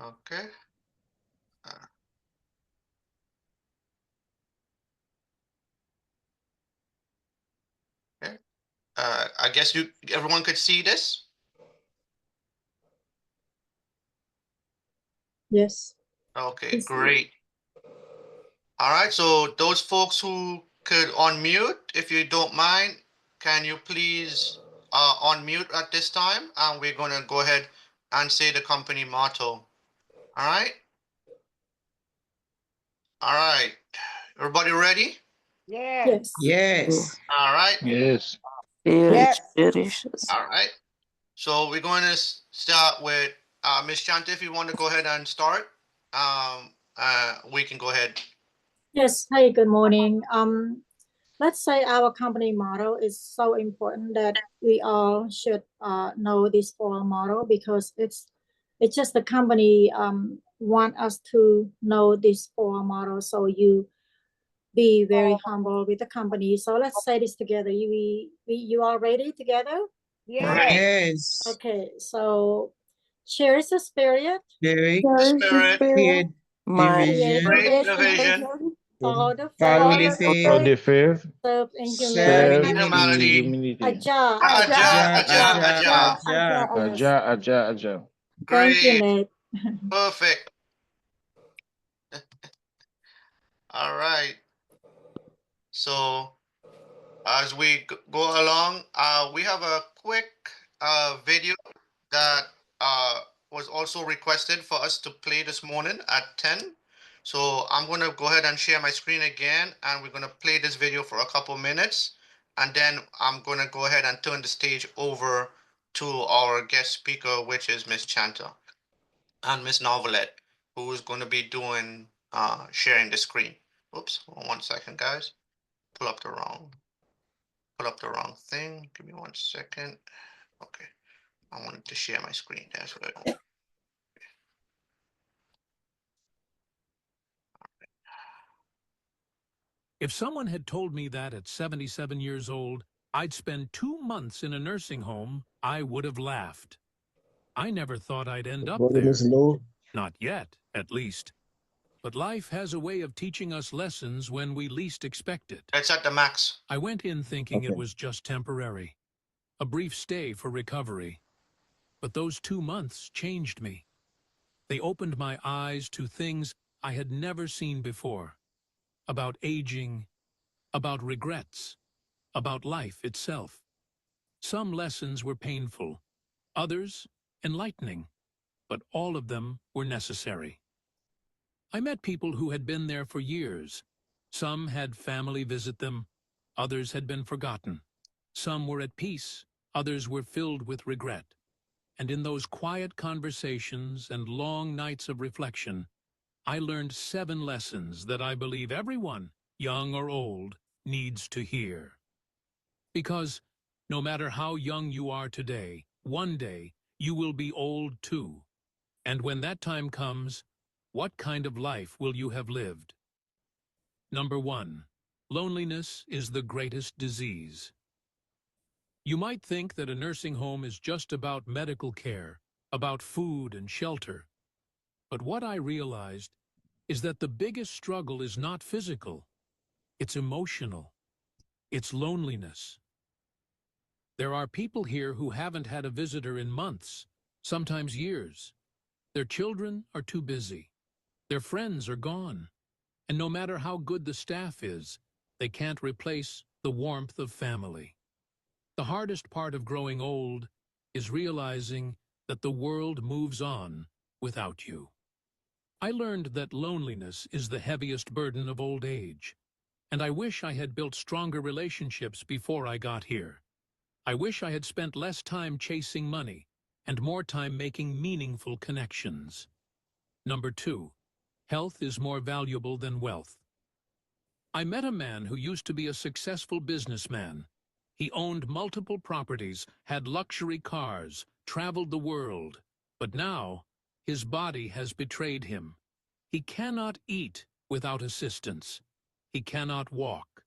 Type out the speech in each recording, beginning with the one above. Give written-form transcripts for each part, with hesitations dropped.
Okay. Uh, okay. I guess everyone could see this. Yes. Okay, Yes. great. All right. So those folks who could unmute, if you don't mind, can you please unmute at this time? And we're gonna go ahead and say the company motto. All right. All right. Everybody ready? Yes. Yes. Yes. All right. Yes. Yes. All right. So we're going to start with Miss Chanta. If you want to go ahead and start, we can go ahead. Yes. Hey, good morning. Let's say our company model is so important that we all should know this for model because it's just the company want us to know this for model. So you be very humble with the company. So let's say this together. You all ready together? Ready. Yes. Yes. Okay. So cherish the spirit, Spirit, The spirit, create create division, great division, division, follow the follow faith, the Follow the For faith, the faith. fifth, serve in serve humility. serve in in unity. humanity. humility. Aja. Aja, Aja, Aja, aja, aja, aja, aja. aja, aja. aja, Yes. Aja, aja, aja. Thank you, Great. Nate. Perfect. All right. So as we go along, we have a quick video that was also requested for us to play this morning at 10. So I'm going to go ahead and share my screen again, and we're going to play this video for a couple minutes. And then I'm going to go ahead and turn the stage over to our guest speaker, which is Miss Chanta and Miss Novelette, who is going to be doing sharing the screen. Oops, hold on 1 second, guys. Pull up the wrong, pull up the wrong thing. Give me 1 second. Okay, I wanted to share my screen. That's what I want. If someone had told me that at 77 years old, I'd spend 2 months in a nursing home, I would have laughed. I never thought I'd end up Volume there. is low. Not yet, at least. But life has a way of teaching us lessons when we least expect it. It's at the max. I went in thinking it Okay. was just temporary, a brief stay for recovery. But those 2 months changed me. They opened my eyes to things I had never seen before. About aging, about regrets, about life itself. Some lessons were painful, others enlightening, but all of them were necessary. I met people who had been there for years. Some had family visit them, others had been forgotten. Some were at peace, others were filled with regret. And in those quiet conversations and long nights of reflection, I learned 7 lessons that I believe everyone, young or old, needs to hear. Because no matter how young you are today, one day you will be old too. And when that time comes, what kind of life will you have lived? Number 1. Loneliness is the greatest disease. You might think that a nursing home is just about medical care, about food and shelter. But what I realized is that the biggest struggle is not physical, it's emotional, it's loneliness. There are people here who haven't had a visitor in months, sometimes years. Their children are too busy. Their friends are gone. And no matter how good the staff is, they can't replace the warmth of family. The hardest part of growing old is realizing that the world moves on without you. I learned that loneliness is the heaviest burden of old age, and I wish I had built stronger relationships before I got here. I wish I had spent less time chasing money and more time making meaningful connections. Number 2, health is more valuable than wealth. I met a man who used to be a successful businessman. He owned multiple properties, had luxury cars, traveled the world. But now, his body has betrayed him. He cannot eat without assistance. He cannot walk.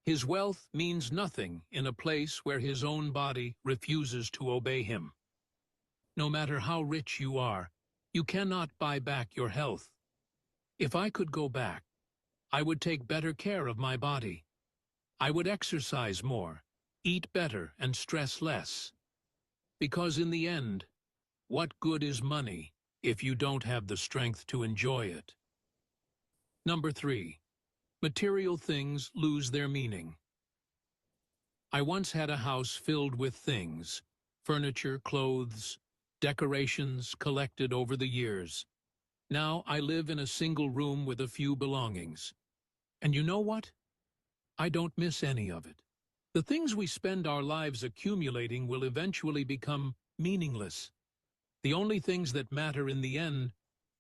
His wealth means nothing in a place where his own body refuses to obey him. No matter how rich you are, You cannot buy back your health. If I could go back, I would take better care of my body. I would exercise more, eat better, and stress less. Because in the end, what good is money if you don't have the strength to enjoy it? Number 3. Material things lose their meaning. I once had a house filled with things, furniture, clothes, decorations collected over the years. Now I live in a single room with a few belongings. And you know what? I don't miss any of it. The things we spend our lives accumulating will eventually become meaningless. The only things that matter in the end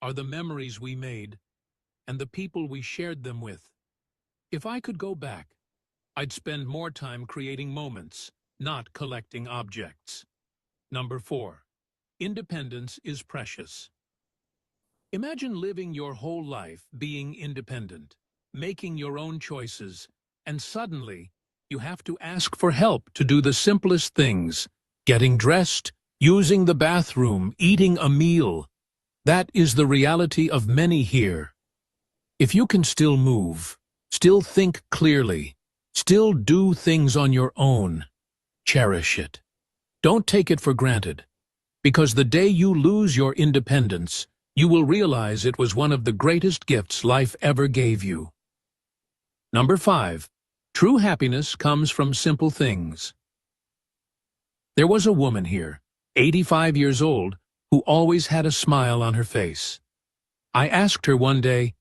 are the memories we made and the people we shared them with. If I could go back, I'd spend more time creating moments, not collecting objects. Number 4. Independence is precious. Imagine living your whole life being independent, making your own choices, and suddenly you have to ask for help to do the simplest things: getting dressed, using the bathroom, eating a meal. That is the reality of many here. If you can still move, still think clearly, still do things on your own, cherish it. Don't take it for granted, because the day you lose your independence, you will realize it was one of the greatest gifts life ever gave you. Number 5. True happiness comes from simple things. There was a woman here, 85 years old, who always had a smile on her face. I asked her one day,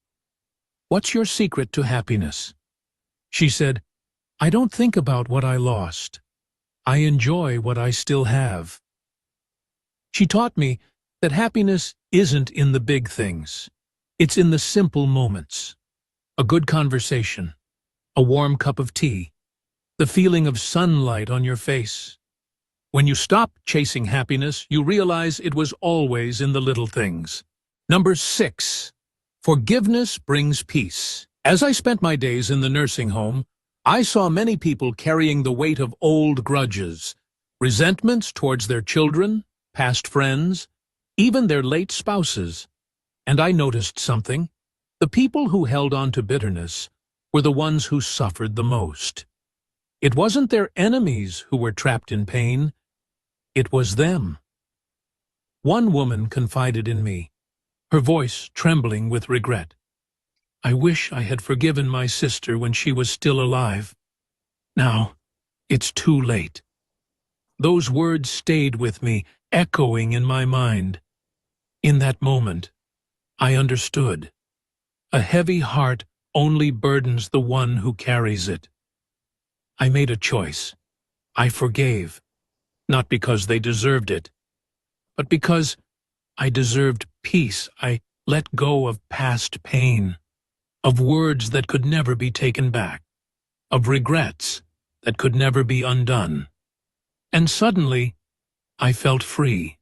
"What's your secret to happiness?" She said, "I don't think about what I lost. I enjoy what I still have." She taught me that happiness isn't in the big things. It's in the simple moments. A good conversation, a warm cup of tea, the feeling of sunlight on your face. When you stop chasing happiness, you realize it was always in the little things. Number 6. Forgiveness brings peace. As I spent my days in the nursing home, I saw many people carrying the weight of old grudges, resentments towards their children, past friends, even their late spouses. And I noticed something. The people who held on to bitterness were the ones who suffered the most. It wasn't their enemies who were trapped in pain. It was them. One woman confided in me, her voice trembling with regret. "I wish I had forgiven my sister when she was still alive. Now, it's too late." Those words stayed with me, echoing in my mind. In that moment, I understood. A heavy heart only burdens the one who carries it. I made a choice. I forgave, not because they deserved it, but because I deserved peace. I let go of past pain, of words that could never be taken back, of regrets that could never be undone. And suddenly, I felt free,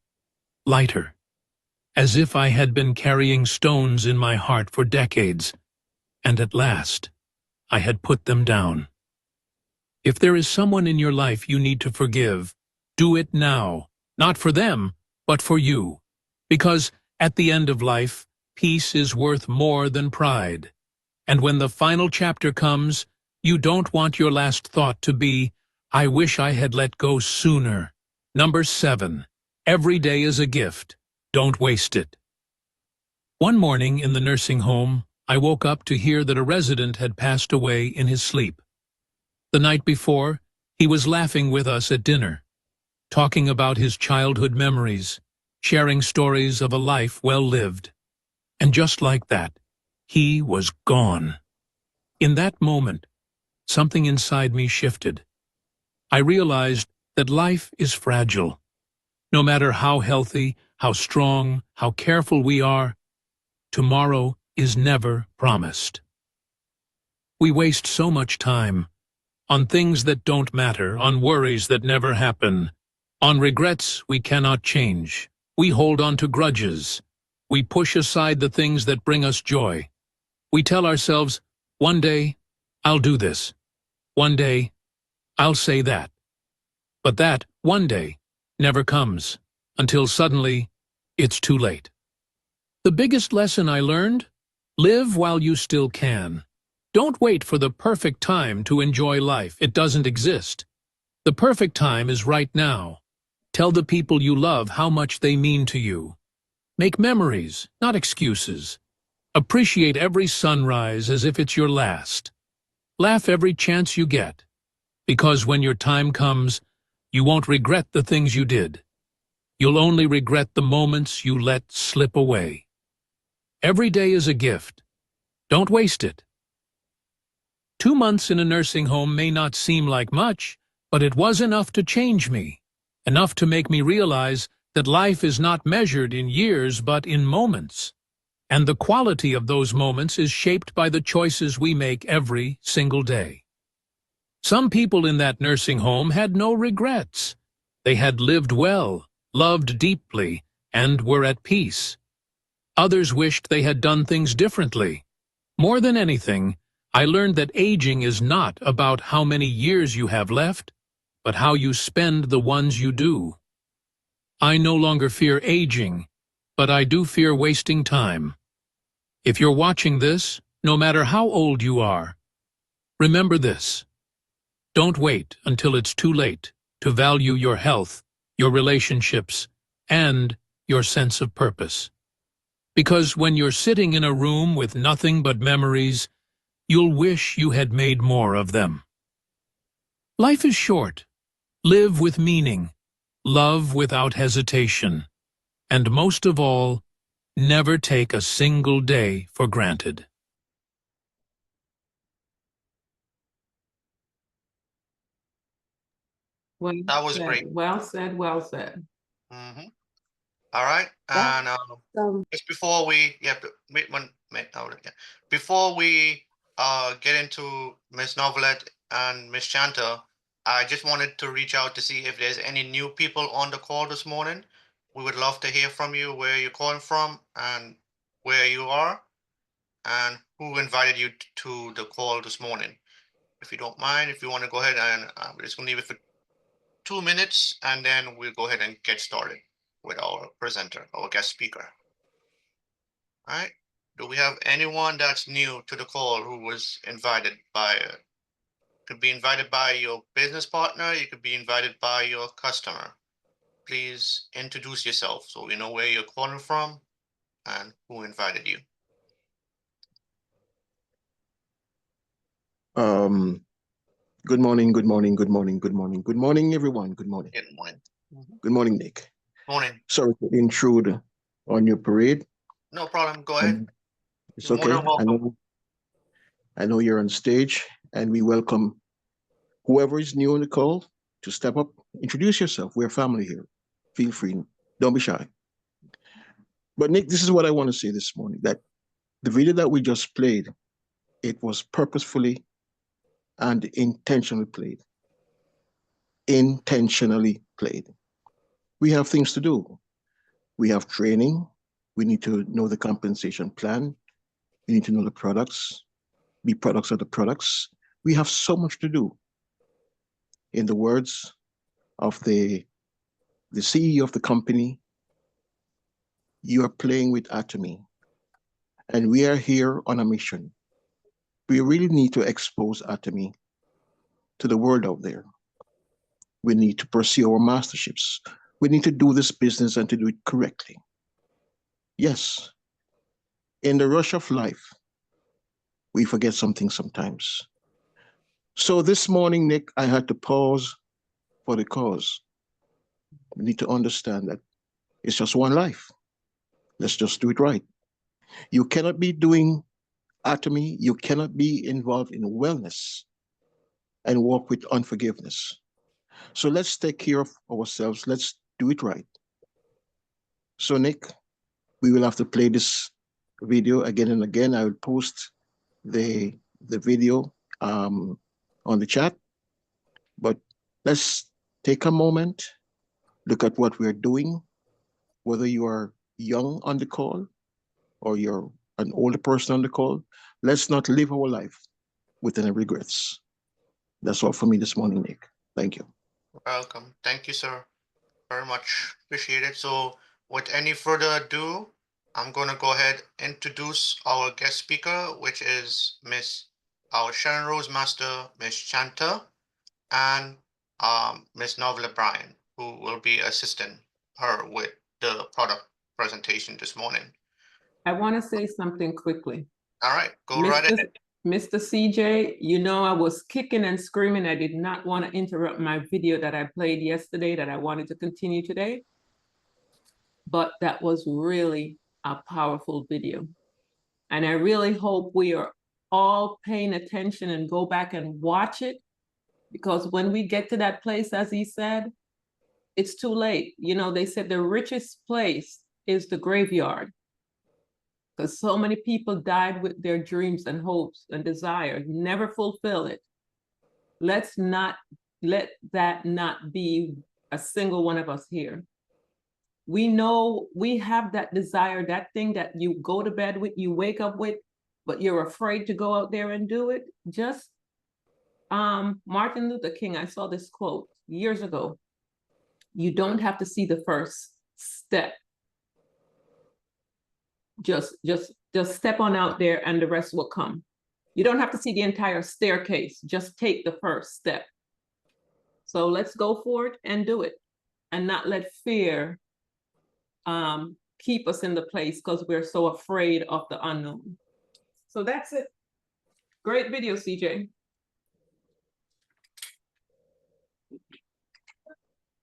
lighter, as if I had been carrying stones in my heart for decades, and at last, I had put them down. If there is someone in your life you need to forgive, do it now, not for them, but for you. Because at the end of life, peace is worth more than pride. And when the final chapter comes, you don't want your last thought to be, "I wish I had let go sooner." Number 7. Every day is a gift. Don't waste it. One morning in the nursing home, I woke up to hear that a resident had passed away in his sleep. The night before, he was laughing with us at dinner, talking about his childhood memories, sharing stories of a life well lived. And just like that, he was gone. In that moment, something inside me shifted. I realized that life is fragile. No matter how healthy, how strong, how careful we are, tomorrow is never promised. We waste so much time on things that don't matter, on worries that never happen, on regrets we cannot change. We hold on to grudges. We push aside the things that bring us joy. We tell ourselves, "One day, I'll do this. One day, I'll say that." But that one day never comes, until suddenly it's too late. The biggest lesson I learned? Live while you still can. Don't wait for the perfect time to enjoy life. It doesn't exist. The perfect time is right now. Tell the people you love how much they mean to you. Make memories, not excuses. Appreciate every sunrise as if it's your last. Laugh every chance you get, because when your time comes, you won't regret the things you did. You'll only regret the moments you let slip away. Every day is a gift. Don't waste it. 2 months in a nursing home may not seem like much, but it was enough to change me, enough to make me realize that life is not measured in years but in moments. And the quality of those moments is shaped by the choices we make every single day. Some people in that nursing home had no regrets. They had lived well, loved deeply, and were at peace. Others wished they had done things differently. More than anything, I learned that aging is not about how many years you have left, but how you spend the ones you do. I no longer fear aging, but I do fear wasting time. If you're watching this, no matter how old you are, remember this. Don't wait until it's too late to value your health, your relationships, and your sense of purpose. Because when you're sitting in a room with nothing but memories, you'll wish you had made more of them. Life is short. Live with meaning. Love without hesitation. And most of all, never take a single day for granted. Well That was said. great. Well said. Well said. Hmm. All right. That, And um, just before we, yeah, wait one minute. Yeah. Before we get into Miss Novelette and Miss Chanta, I just wanted to reach out to see if there's any new people on the call this morning. We would love to hear from you, where you're calling from and where you are, and who invited you to the call this morning. If you don't mind, if you want to go ahead, and we're just going to leave it for 2 minutes, and then we'll go ahead and get started with our presenter, our guest speaker. All right. Do we have anyone that's new to the call who was invited by, could be invited by your business partner, you could be invited by your customer. Please introduce yourself so we know where you're calling from and who invited you. Um, Good morning, good morning, good morning, good morning, good morning, everyone. Good morning. Good morning. Good morning, Nick. Morning. Sorry to intrude on your parade. No problem. Go ahead. It's You're more than okay. welcome. I know you're on stage, and we welcome whoever is new on the call to step up. Introduce yourself. We're family here. Feel free. Don't be shy. But Nick, this is what I want to say this morning: that the video that we just played, it was purposefully and intentionally played. Intentionally played. We have things to do. We have training. We need to know the compensation plan. We need to know the products, be products of the products. We have so much to do. In the words of the CEO of the company, you are playing with Atomy. And we are here on a mission. We really need to expose Atomy to the world out there. We need to pursue our masterships. We need to do this business and to do it correctly. Yes, in the rush of life, we forget something sometimes. So this morning, Nick, I had to pause for the cause. We need to understand that it's just one life. Let's just do it right. You cannot be doing atomy, you cannot be involved in wellness and walk with unforgiveness. So let's take care of ourselves. Let's do it right. So, Nick, we will have to play this video again and again. I will post the video on the chat. But let's take a moment, look at what we're doing, whether you are young on the call or you're an older person on the call. Let's not live our life with any regrets. That's all for me this morning, Nick. Thank you. Welcome. Thank you, sir. Very much appreciated. So, with any further ado, I'm going to go ahead and introduce our guest speaker, which is our Sharon Rose Master, Miss Chanta, and Miss Novella Bryan, who will be assisting her with the product presentation this morning. I want to say something quickly. All right, go right ahead. Mr. CJ, you know I was kicking and screaming. I did not want to interrupt my video that I played yesterday that I wanted to continue today. But that was really a powerful video. And I really hope we are all paying attention and go back and watch it. Because when we get to that place, as he said, it's too late. You know, they said the richest place is the graveyard. Because so many people died with their dreams and hopes and desires, never fulfill it. Let's not let that not be a single one of us here. We know we have that desire, that thing that you go to bed with, you wake up with, but you're afraid to go out there and do it. Just Martin Luther King, I saw this quote years ago. You don't have to see the first step. Just step on out there and the rest will come. You don't have to see the entire staircase. Just take the first step. So let's go for it and do it, and not let fear keep us in the place because we're so afraid of the unknown. So that's it. Great video, CJ.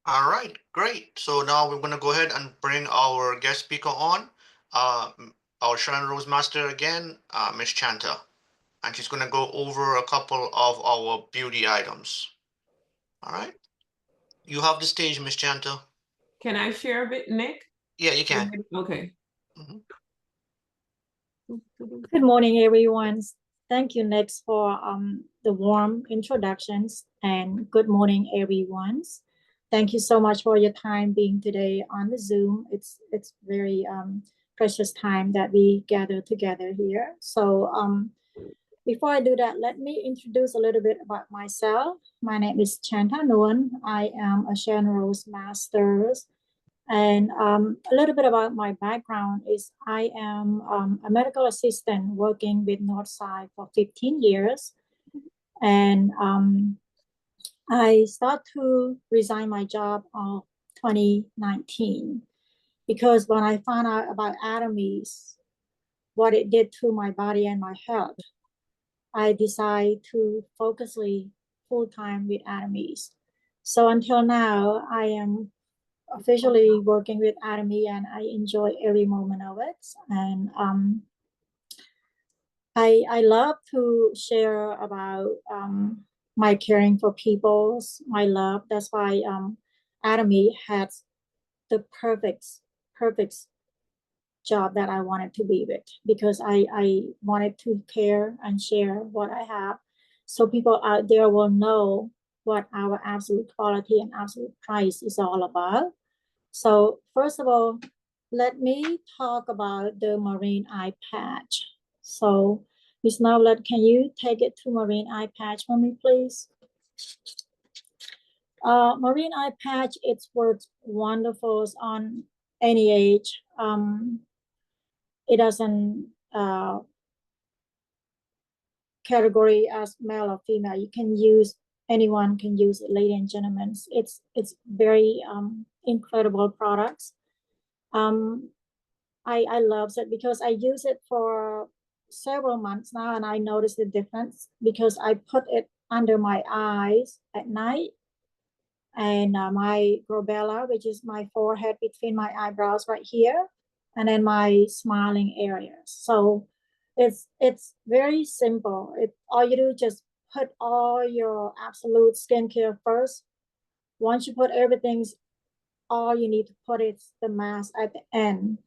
All right, great. So now we're going to go ahead and bring our guest speaker on, our Sharon Rose Master again, Miss Chanta. And she's going to go over a couple of our beauty items. All right. You have the stage, Miss Chanta. Can I share a bit, Nick? Yeah, you can. Okay. Mhm. Good morning, everyone. Thank you, Nick, for the warm introductions, and good morning, everyone. Thank you so much for your time being today on the Zoom. It's very precious time that we gather together here. So before I do that, let me introduce a little bit about myself. My name is Chanta Nguyen. I am a Sharon Rose Masters. And a little bit about my background is I am a medical assistant working with Northside for 15 years. And I start to resign my job in 2019 because when I found out about ATOMY'S, what it did to my body and my health, I decided to focus full-time with ATOMY'S. So until now, I am officially working with ATOMY and I enjoy every moment of it. And I love to share about my caring for people, my love. That's why ATOMY has the perfect job that I wanted to be with, because I wanted to care and share what I have so people out there will know what our absolute quality and absolute price is all about. So first of all, let me talk about the marine eye patch. So Ms. Novlet, can you take it to marine eye patch for me, please? Marine eye patch, it works wonderful on any age. It doesn't category as male or female. You can use, anyone can use it, ladies and gentlemen. It's very incredible products. I love it because I use it for several months now, and I noticed the difference because I put it under my eyes at night, and my glabella, which is my forehead between my eyebrows right here, and then my smiling areas. So it's very simple. All you do is just put all your absolute skincare first. Once you put everything, all you need to put is the mask at the end,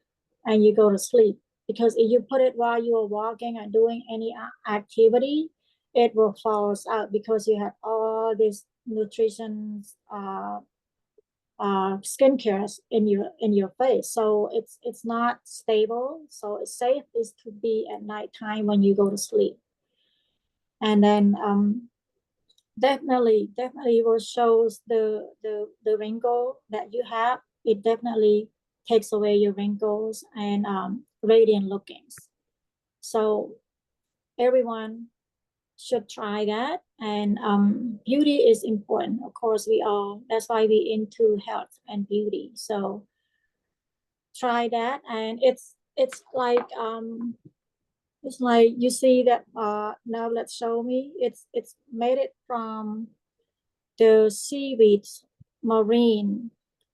and you go to sleep. Because if you put it while you are walking and doing any activity, it will fall out because you have all this nutrition skincare in your face. So it's not stable. So it's safe is to be at nighttime when you go to sleep. And then definitely will shows the wrinkle that you have. It definitely takes away your wrinkles and radiant lookings. So everyone should try that. And beauty is important. Of course, that's why we into health and beauty. So try that. And it's like you see that now let's show me. It's made it from the seaweed marine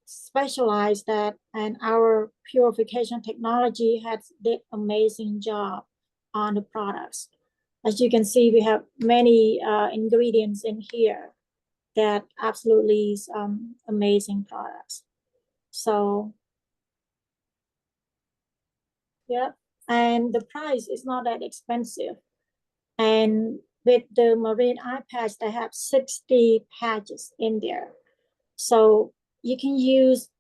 specialized that, and our purification technology has did amazing job on the products. As you can see, we have many ingredients in here that absolutely is amazing products. So yeah, and the price is not that expensive. And with the marine eye patch, they have 60 patches in there. So you can use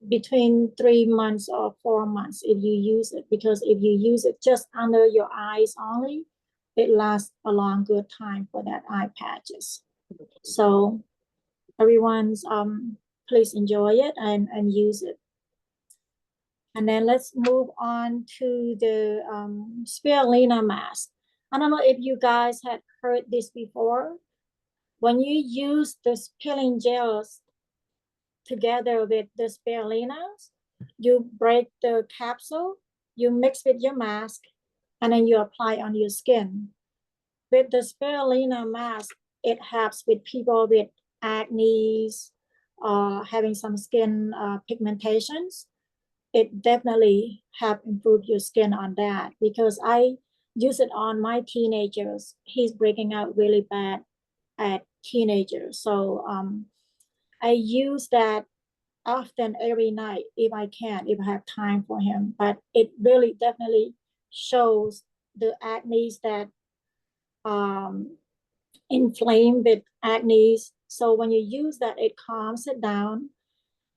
between 3 months or 4 months if you use it, because if you use it just under your eyes only, it lasts a long good time for that eye patches. So everyone's please enjoy it and use it. And then let's move on to the spirulina mask. I don't know if you guys had heard this before. When you use the peeling gels together with the spirulinas, you break the capsule, you mix with your mask, and then you apply on your skin. With the spirulina mask, it helps with people with acne, having some skin pigmentations. It definitely help improve your skin on that, because I use it on my teenagers. He's breaking out really bad at teenagers. So I use that often every night if I can, if I have time for him. But it really definitely shows the acne that inflamed with acne. So when you use that, it calms it down,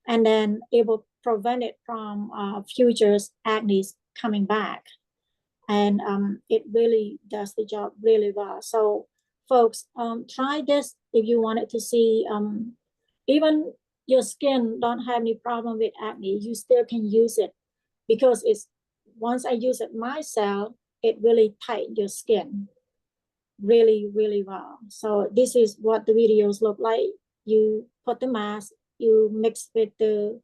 and then it will prevent it from future acne coming back. And it really does the job really well. So folks, try this if you wanted to see, even your skin don't have any problem with acne, you still can use it, because it's, once I use it myself, it really tighten your skin really, really well. So this is what the videos look like. You put the mask, you mix with the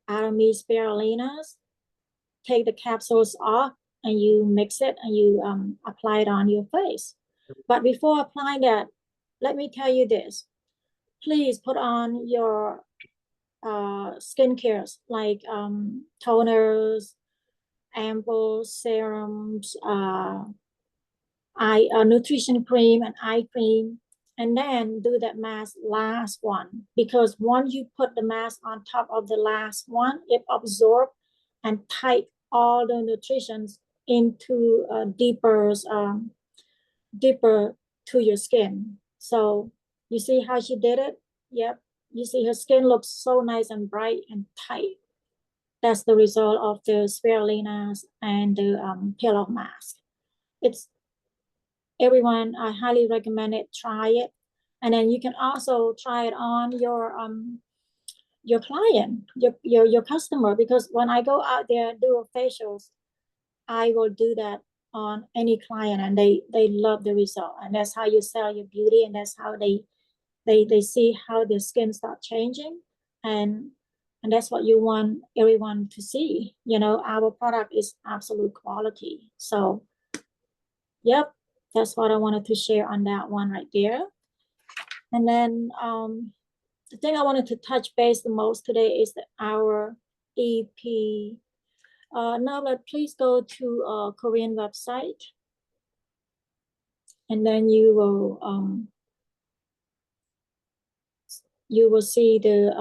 ATOMY'S spirulinas, take the capsules off, and you mix it and you apply it on your face. But before applying that, let me tell you this. Please put on your skincare like toners, ampoules, serums, nutrition cream and eye cream, and then do that mask last one, because once you put the mask on top of the last one, it absorbs and tight all the nutritions into deeper to your skin. So you see how she did it? Yep. You see her skin looks so nice and bright and tight. That's the result of the spirulinas and the peel-off mask. It's, everyone, I highly recommend it. Try it. And then you can also try it on your client, your customer, because when I go out there do facials, I will do that on any client, and they love the result. And that's how you sell your beauty, and that's how they see how their skin start changing, and that's what you want everyone to see. You know, our product is absolute quality. So yep, that's what I wanted to share on that one right there. And then the thing I wanted to touch base the most today is our EP. Now please go to Korean website, and then you will see the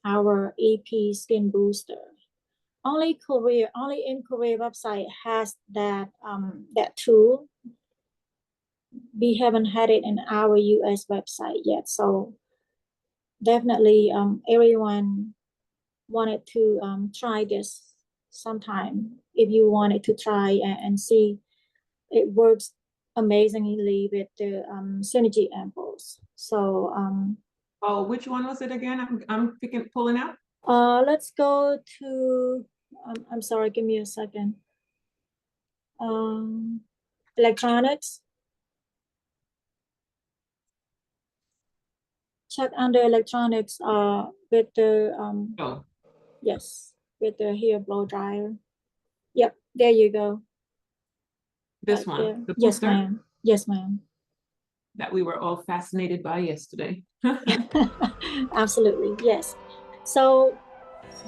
our EP skin booster. Only in Korea website has that that tool. We haven't had it in our US website yet, so definitely everyone wanted to try this sometime if you wanted to try and see. It works amazingly with the synergy ampoules. So oh, which one was it again? I'm pulling out. Let's go to, I'm sorry, give me a second. Electronics. Check under electronics with the, Oh, yes, with the hair blow dryer. Yep, there you go. this Right one, there. the Yes, poster ma'am. Yes, ma'am. that we were all fascinated by yesterday. Absolutely, yes. So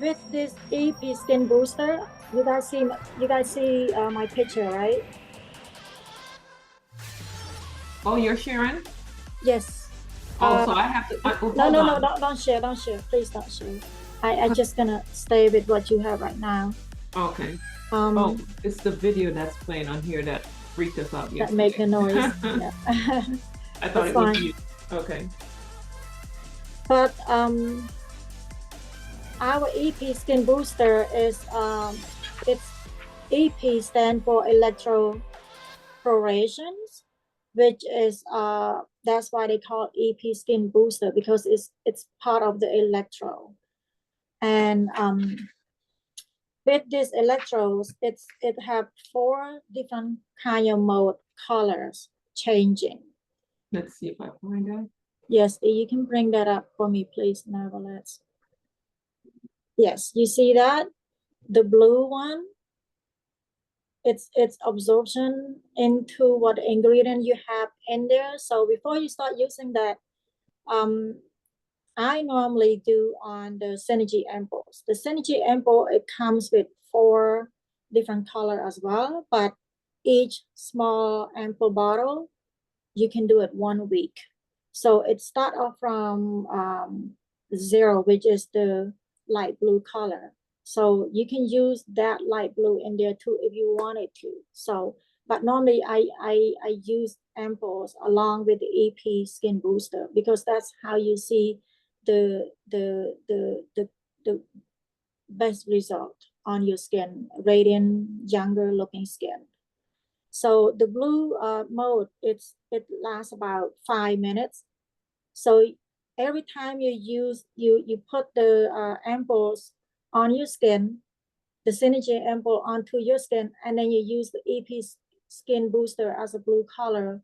with this AP skin booster, you guys see my picture, right? Oh, you're sharing? Yes. Oh, so I have to, oh, No, hold no, no, on. don't share, please don't share. I just gonna stay with what you have right now. Okay. Um, Oh, it's the video that's playing on here that freaked us out that make yesterday. the noise. Yeah. I thought That's it was fine. you. Okay. But our EP skin booster is it's EP stand for electroporations, which is that's why they call EP skin booster, because it's part of the electro. And with these electrodes, it have 4 different kind of mode colors changing. Let's see if I find that. Yes, you can bring that up for me, please, Nevertheless. Yes, you see that? The blue one, it's absorption into what ingredient you have in there. So before you start using that, I normally do on the Synergy ampoules. The Synergy ampoule, it comes with 4 different color as well, but each small ampoule bottle, you can do it 1 week. So it start off from 0, which is the light blue color. So you can use that light blue in there too if you wanted to. So, but normally I use ampoules along with the EP skin booster, because that's how you see the best result on your skin, radiant, younger looking skin. So the blue mode, it lasts about 5 minutes. So every time you put the ampoules on your skin, the Synergy ampoule onto your skin, and then you use the EP skin booster as a blue color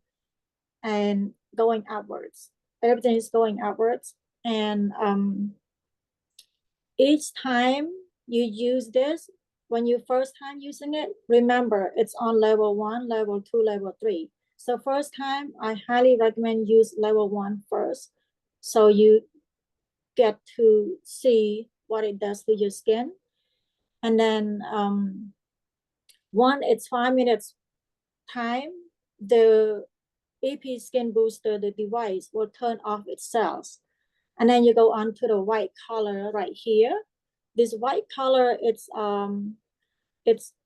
and going upwards. Everything is going upwards. And each time you use this, when you first time using it, remember it's on level 1, level 2, level 3. So first time, I highly recommend use level 1 first. So you get to see what it does to your skin. And then it's 5 minutes time, the AP skin booster, the device will turn off itself. And then you go on to the white color right here. This white color, it's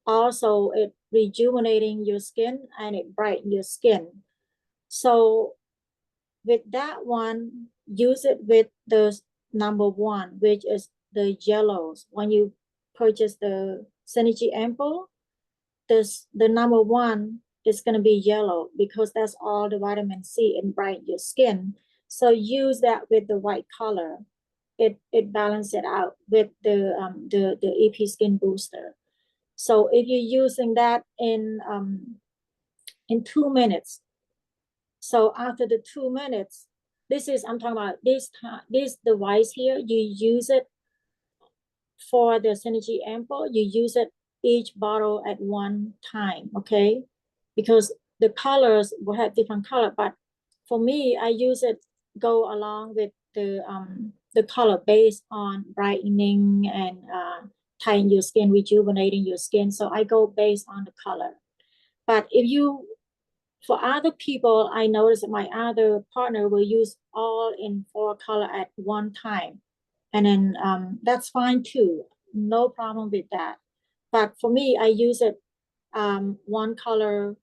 also rejuvenating your skin and it brightens your skin. So with that one, use it with the number 1, which is the yellows. When you purchase the Synergy ampoule, the number 1 is going to be yellow, because that's all the vitamin C and brighten your skin. So use that with the white color. It balances it out with the EP skin booster. So if you're using that in 2 minutes, so after the 2 minutes, I'm talking about this device here, you use it for the Synergy ampoule, you use it each bottle at one time, okay? Because the colors will have different color, but for me, I use it go along with the color based on brightening and tightening your skin, rejuvenating your skin. So I go based on the color. But for other people, I noticed that my other partner will use all in 4 color at one time. And then that's fine too. No problem with that. But for me, I use it 1 color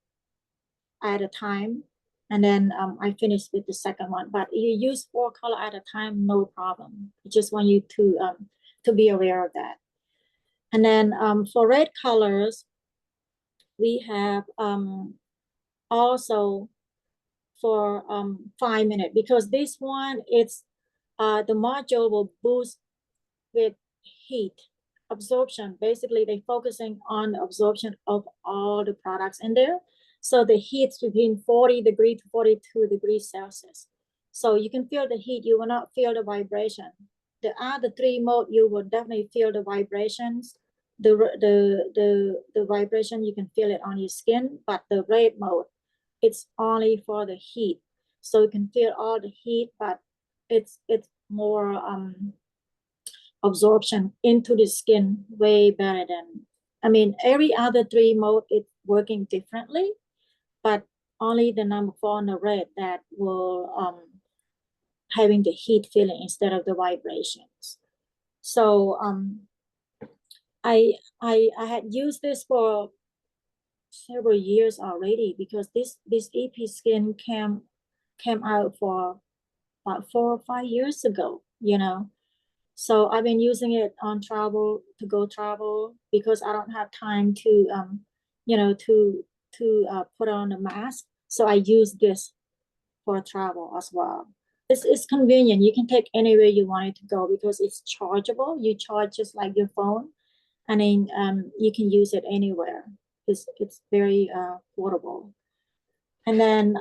at a time. And then I finish with the second one. But if you use 4 color at a time, no problem. I just want you to be aware of that. And then for red colors, we have also for 5 minutes, because this one, it's the module will boost with heat absorption. Basically, they're focusing on the absorption of all the products in there. So the heat's between 40 degrees to 42 degrees Celsius. So you can feel the heat, you will not feel the vibration. The other three mode, you will definitely feel the vibrations. The vibration, you can feel it on your skin, but the red mode, it's only for the heat. So you can feel all the heat, but it's more absorption into the skin way better than, I mean, every other three mode is working differently, but only the number 4 on the red that will having the heat feeling instead of the vibrations. So I had used this for several years already, because this EP skin came out for about 4 or 5 years ago, you know. So I've been using it on travel, to go travel, because I don't have time to you know, to put on a mask. So I use this for travel as well. It's convenient. You can take anywhere you want it to go, because it's chargeable. You charge just like your phone, and then you can use it anywhere. It's very portable. And then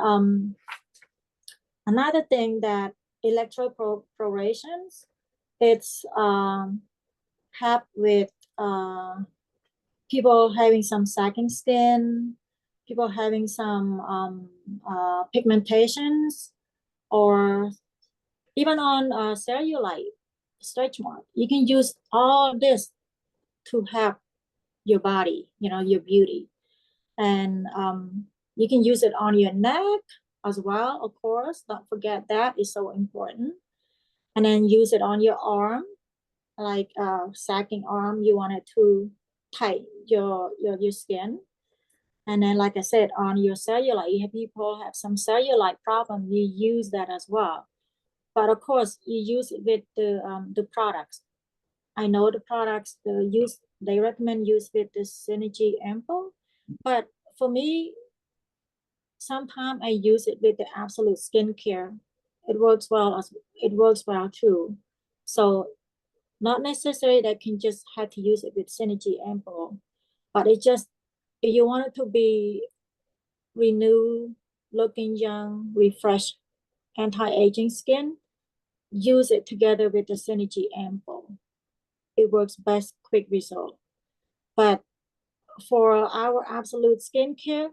another thing that electroporations, it's help with people having some sagging skin, people having some pigmentations, or even on cellulite, stretch mark. You can use all this to help your body, you know, your beauty. And you can use it on your neck as well, of course. Don't forget that is so important. And then use it on your arm, like sagging arm, you want it to tight your skin. And then, like I said, on your cellulite, you have people have some cellulite problem, you use that as well. But of course, you use it with the products. I know the products they recommend use with the Synergy Ample, but for me, sometimes I use it with the Absolute Skincare. It works well too. So not necessarily that can just have to use it with Synergy Ample, but it just, if you want it to be renewed, looking young, refreshed, anti-aging skin, use it together with the Synergy Ample. It works best, quick result. But for our Absolute Skincare,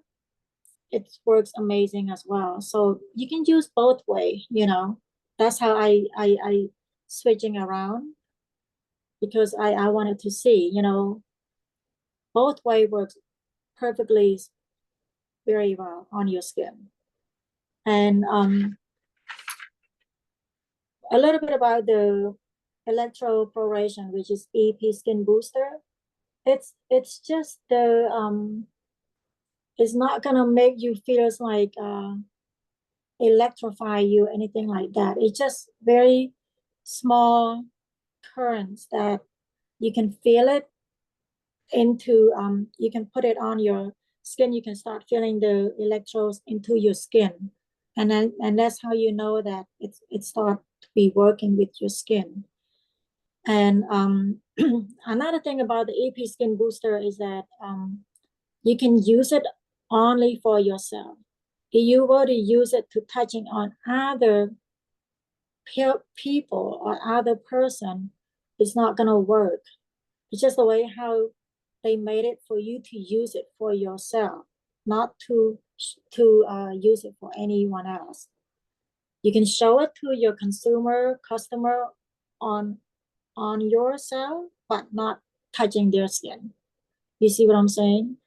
it works amazing as well. So you can use both way, you know. That's how I switching around, because I wanted to see, you know, both way works perfectly very well on your skin. And a little bit about the electroporation, which is EP Skin Booster. It's just the it's not gonna make you feel like electrify you, anything like that. It's just very small currents that you can feel it into you can put it on your skin, you can start feeling the electrodes into your skin, and that's how you know that it start to be working with your skin. And another thing about the EP Skin Booster is that you can use it only for yourself. If you were to use it to touching on other people or other person, it's not gonna work. It's just the way how they made it for you to use it for yourself, not to use it for anyone else. You can show it to your customer on yourself, but not touching their skin. You see what I'm saying?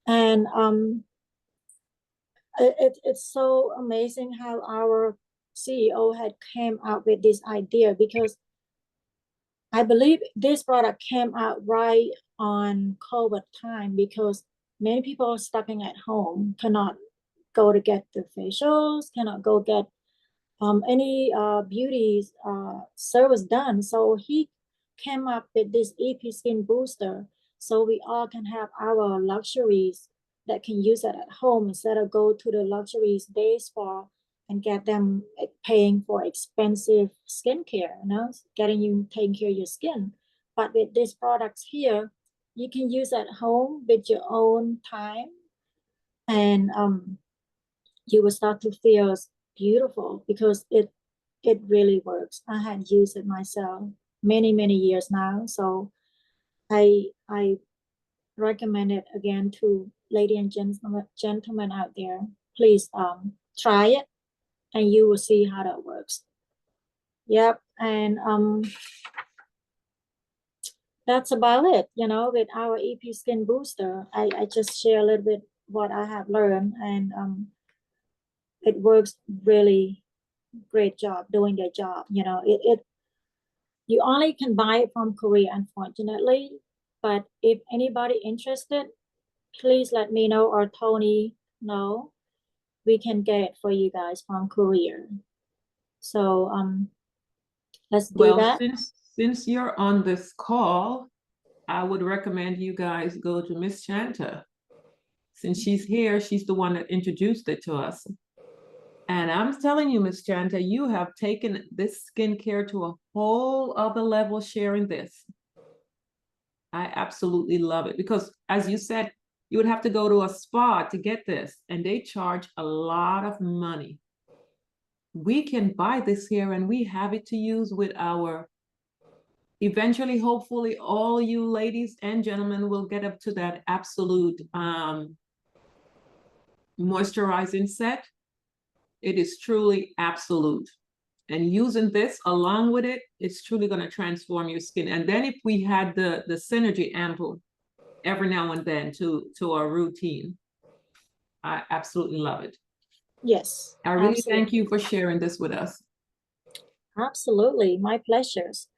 And it's so amazing how our CEO had came up with this idea, because I believe this product came out right on COVID time, because many people are stuck at home, cannot go to get the facials, cannot go get any beauty service done. So he came up with this EP Skin Booster, so we all can have our luxuries that can use it at home instead of go to the luxuries day spa and get them paying for expensive skincare, you know, getting you taking care of your skin. But with these products here, you can use at home with your own time, and you will start to feel beautiful because it really works. I had used it myself many years now, so I recommend it again to ladies and gentlemen out there. Please try it, and you will see how that works. Yep, and that's about it. You know, with our EP Skin Booster, I just share a little bit what I have learned, and it works really great job doing their job. You know, it you only can buy it from Korea, unfortunately. But if anybody interested, please let me know or Tony know. We can get it for you guys from Korea. So let's do Well, that. since you're on this call, I would recommend you guys go to Miss Chanta. Since she's here, she's the one that introduced it to us. And I'm telling you, Miss Chanta, you have taken this skincare to a whole other level sharing this. I absolutely love it because, as you said, you would have to go to a spa to get this, and they charge a lot of money. We can buy this here and we have it to use with our, eventually, hopefully, all you ladies and gentlemen will get up to that absolute moisturizing set. It is truly absolute. And using this along with it, it's truly going to transform your skin. And then if we had the Synergy Ampoule every now and then to our routine, I absolutely love it. Yes. I really absolutely. thank you for sharing this with us. Absolutely, my pleasures.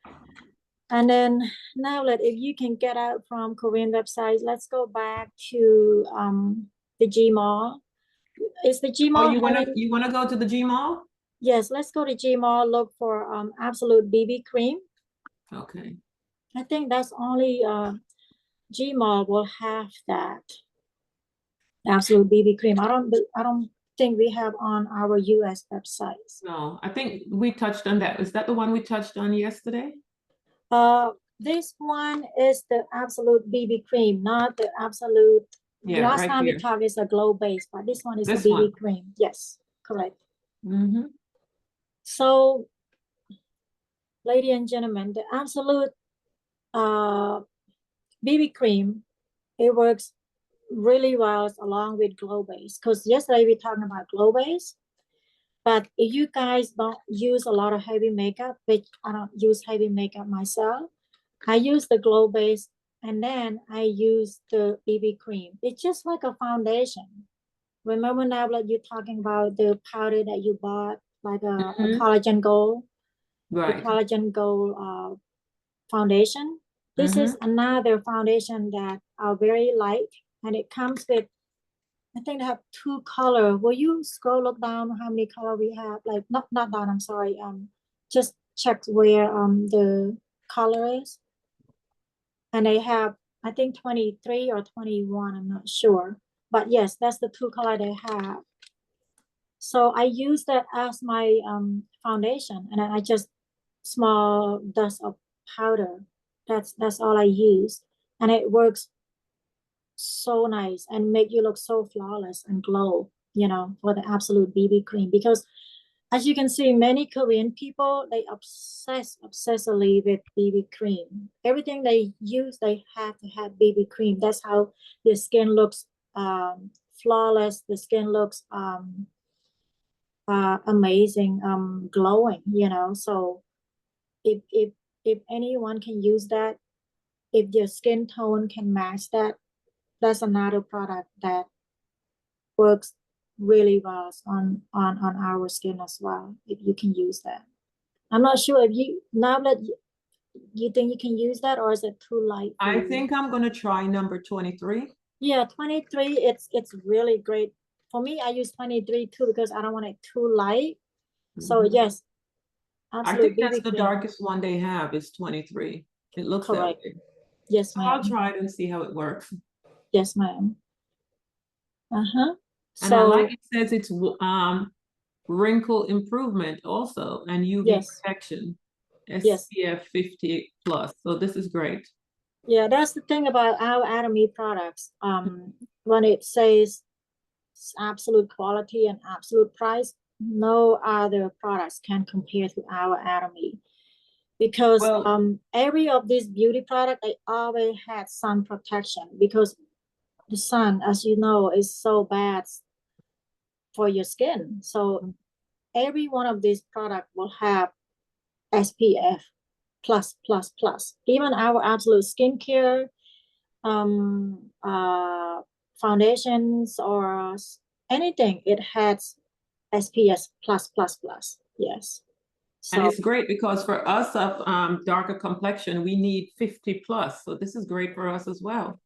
And then now if you can get out from Korean websites, let's go back to the Gmall. Is the Gmall? Oh, you wanna go to the Gmall? Yes, let's go to Gmall. Look for Absolute BB cream. Okay. I think that's only Gmall will have that Absolute BB cream. I don't think we have on our US websites. No, I think we touched on that. Is that the one we touched on yesterday? This one is the Absolute BB cream, not the Absolute. Yeah, Last right time here. we talked is a glow base, but this one is This the BB one. cream. Yes, correct. Mm-hmm. So, ladies and gentlemen, the Absolute BB cream, it works really well along with glow base. Because yesterday we talking about glow base, but if you guys don't use a lot of heavy makeup, which I don't use heavy makeup myself, I use the glow base and then I use the BB cream. It's just like a foundation. Remember now that you're talking about the powder that you bought, like a collagen gold, Right. the collagen gold foundation. This is another foundation that are very light, and it comes with, I think they have 2 color. Will you look down how many color we have? Like not down, I'm sorry. Just check where the color is. And they have, I think 23 or 21, I'm not sure. But yes, that's the 2 color they have. So I use that as my foundation, and then I just small dust of powder. That's all I use, and it works so nice and make you look so flawless and glow, you know, for the Absolute BB cream. Because as you can see, many Korean people, they obsessively with BB cream. Everything they use, they have to have BB cream. That's how the skin looks flawless. The skin looks amazing, glowing, you know. So if anyone can use that, if your skin tone can match that, that's another product that works really well on our skin as well. If you can use that, I'm not sure if you now that you think you can use that, or is it too light for I you? think I'm gonna try number 23. Yeah, 23. It's really great for me. I use 23 too because I don't want it too light. So yes, I Absolute think that's BB the cream. darkest one they have is 23. It looks Correct. that way. Yes, So I'll ma'am. try it and see how it works. Yes, ma'am. And I like So it says it's wrinkle improvement also and UV yes, protection. Yes. SPF 50 plus. So this is great. Yeah, that's the thing about our ATOMY products. When it says absolute quality and absolute price, no other products can compare to our ATOMY. Because Well, every of these beauty product, they always had sun protection, because the sun, as you know, is so bad for your skin. So every one of these product will have SPF plus plus plus. Even our absolute skincare foundations or anything, it has SPS plus plus plus. Yes. and So it's great because for us of darker complexion, we need 50 plus. So this is great for us as well.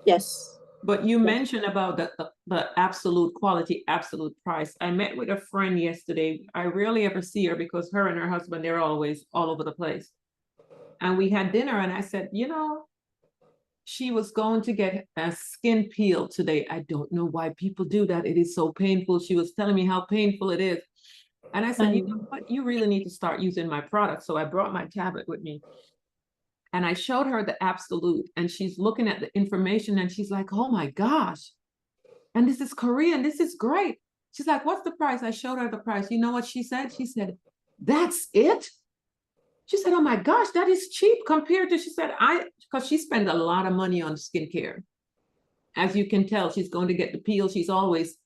yes. But you Yes. mentioned about the absolute quality, absolute price. I met with a friend yesterday. I rarely ever see her because her and her husband, they're always all over the place. And we had dinner and I said, you know, she was going to get a skin peel today. I don't know why people do that. It is so painful. She was telling me how painful it is. And I said, you know what? You really need to start using my product. So I brought my tablet with me and I showed her the absolute, and she's looking at the information and she's like, oh my gosh. And this is Korean. This is great. She's like, what's the price? I showed her the price. You know what she said? She said, that's it? She said, oh my gosh, that is cheap compared to, she said, because she spends a lot of money on skincare. As you can tell, she's going to get the peel. She's always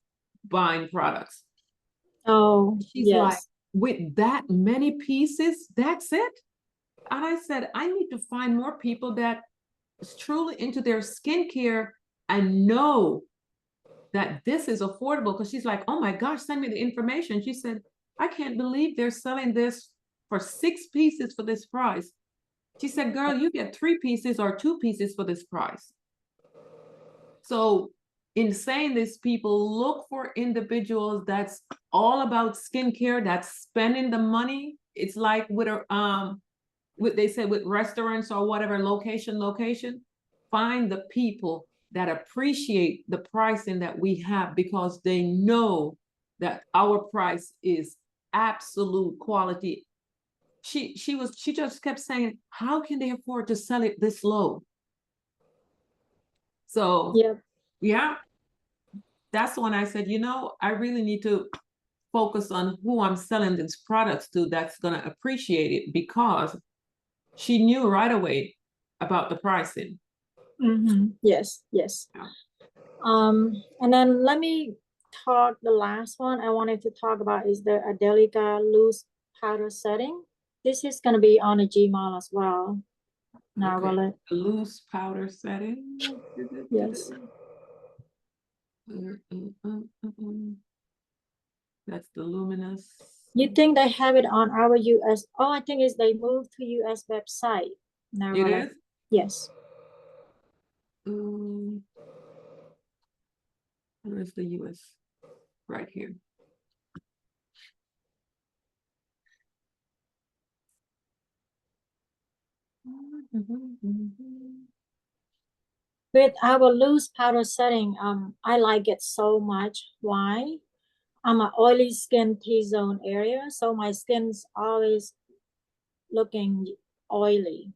buying products. Oh, She's like, yes. with that many pieces, that's it? And I said, I need to find more people that is truly into their skincare and know that this is affordable. Because she's like, oh my gosh, send me the information. She said, I can't believe they're selling this for 6 pieces for this price. She said, girl, you get 3 pieces or 2 pieces for this price. So in saying this, people look for individuals that's all about skincare, that's spending the money. It's like with a what they say with restaurants or whatever, location, find the people that appreciate the pricing that we have because they know that our price is absolute quality. She just kept saying, how can they afford to sell it this low? So Yep. yeah, that's when I said, you know, I really need to focus on who I'm selling these products to that's going to appreciate it, because she knew right away about the pricing. Yes, yes. Yeah. And then let me talk, the last one I wanted to talk about is the Adelica loose powder setting. This is going to be on a Gmail as well. Now, Okay. Loose powder setting. Yes. That's the luminous. You think they have it on our US? Oh, I think is they moved to US website. Now, It is? Yes. Where's the US? Right here. With our loose powder setting, I like it so much. Why? I'm an oily skin T-zone area, so my skin's always looking oily.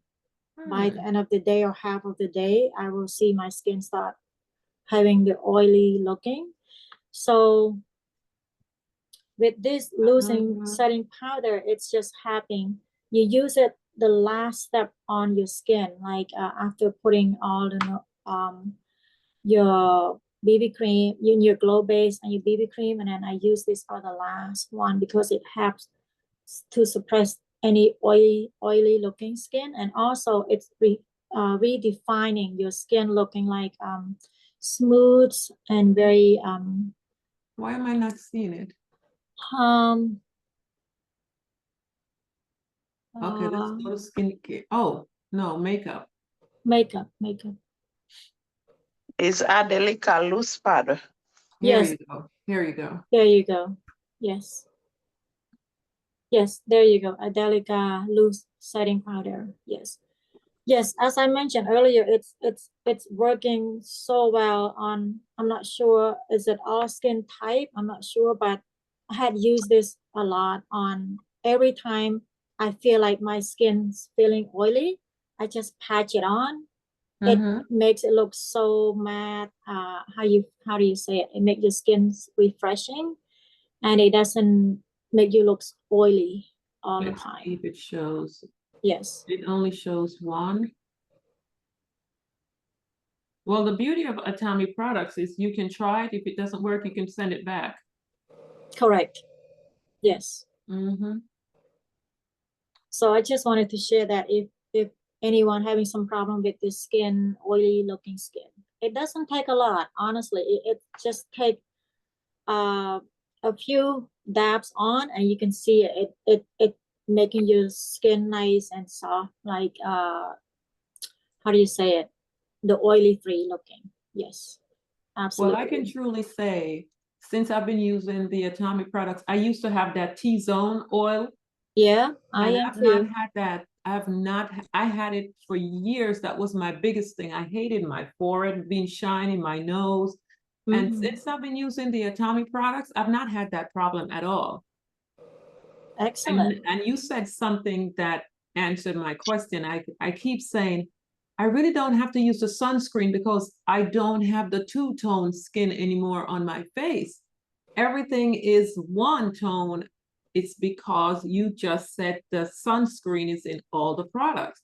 By the end of the day or half of the day, I will see my skin start having the oily looking. So with this losing setting powder, it's just happening. You use it the last step on your skin, like after putting all the your BB cream, your glow base and your BB cream, and then I use this for the last one because it helps to suppress any oily looking skin, and also it's redefining your skin looking like smooth and very Why am I not seeing it? Okay, let's go to skincare. Oh, no, makeup. Makeup. Is Adelica loose powder? Here Yes. you go. Here you go. There you go. Yes. Yes, there you go. Adelica loose setting powder. Yes. Yes, as I mentioned earlier, it's working so well on, I'm not sure, is it all skin type? I'm not sure, but I had used this a lot on every time I feel like my skin's feeling oily, I just patch it on. It makes it look so matte. How do you say it? It makes your skin refreshing, and it doesn't make you look oily all the Let's see time. if it shows. Yes. It only shows one. Well, the beauty of Atomy products is you can try it. If it doesn't work, you can send it back. Correct. Yes. Mm-hmm. So I just wanted to share that if anyone having some problem with the skin, oily looking skin, it doesn't take a lot. Honestly, it just take a few dabs on, and you can see it making your skin nice and soft, like how do you say it? The oily free looking. Yes, Well, absolutely. I can truly say, since I've been using the Atomy products, I used to have that T-zone oil. Yeah, I And am I've not too. had that. I had it for years. That was my biggest thing. I hated my forehead being shiny, my nose. And since I've been using the Atomy products, I've not had that problem at all. Excellent. And you said something that answered my question. I keep saying, I really don't have to use the sunscreen because I don't have the two-tone skin anymore on my face. Everything is one tone. It's because you just said the sunscreen is in all the products.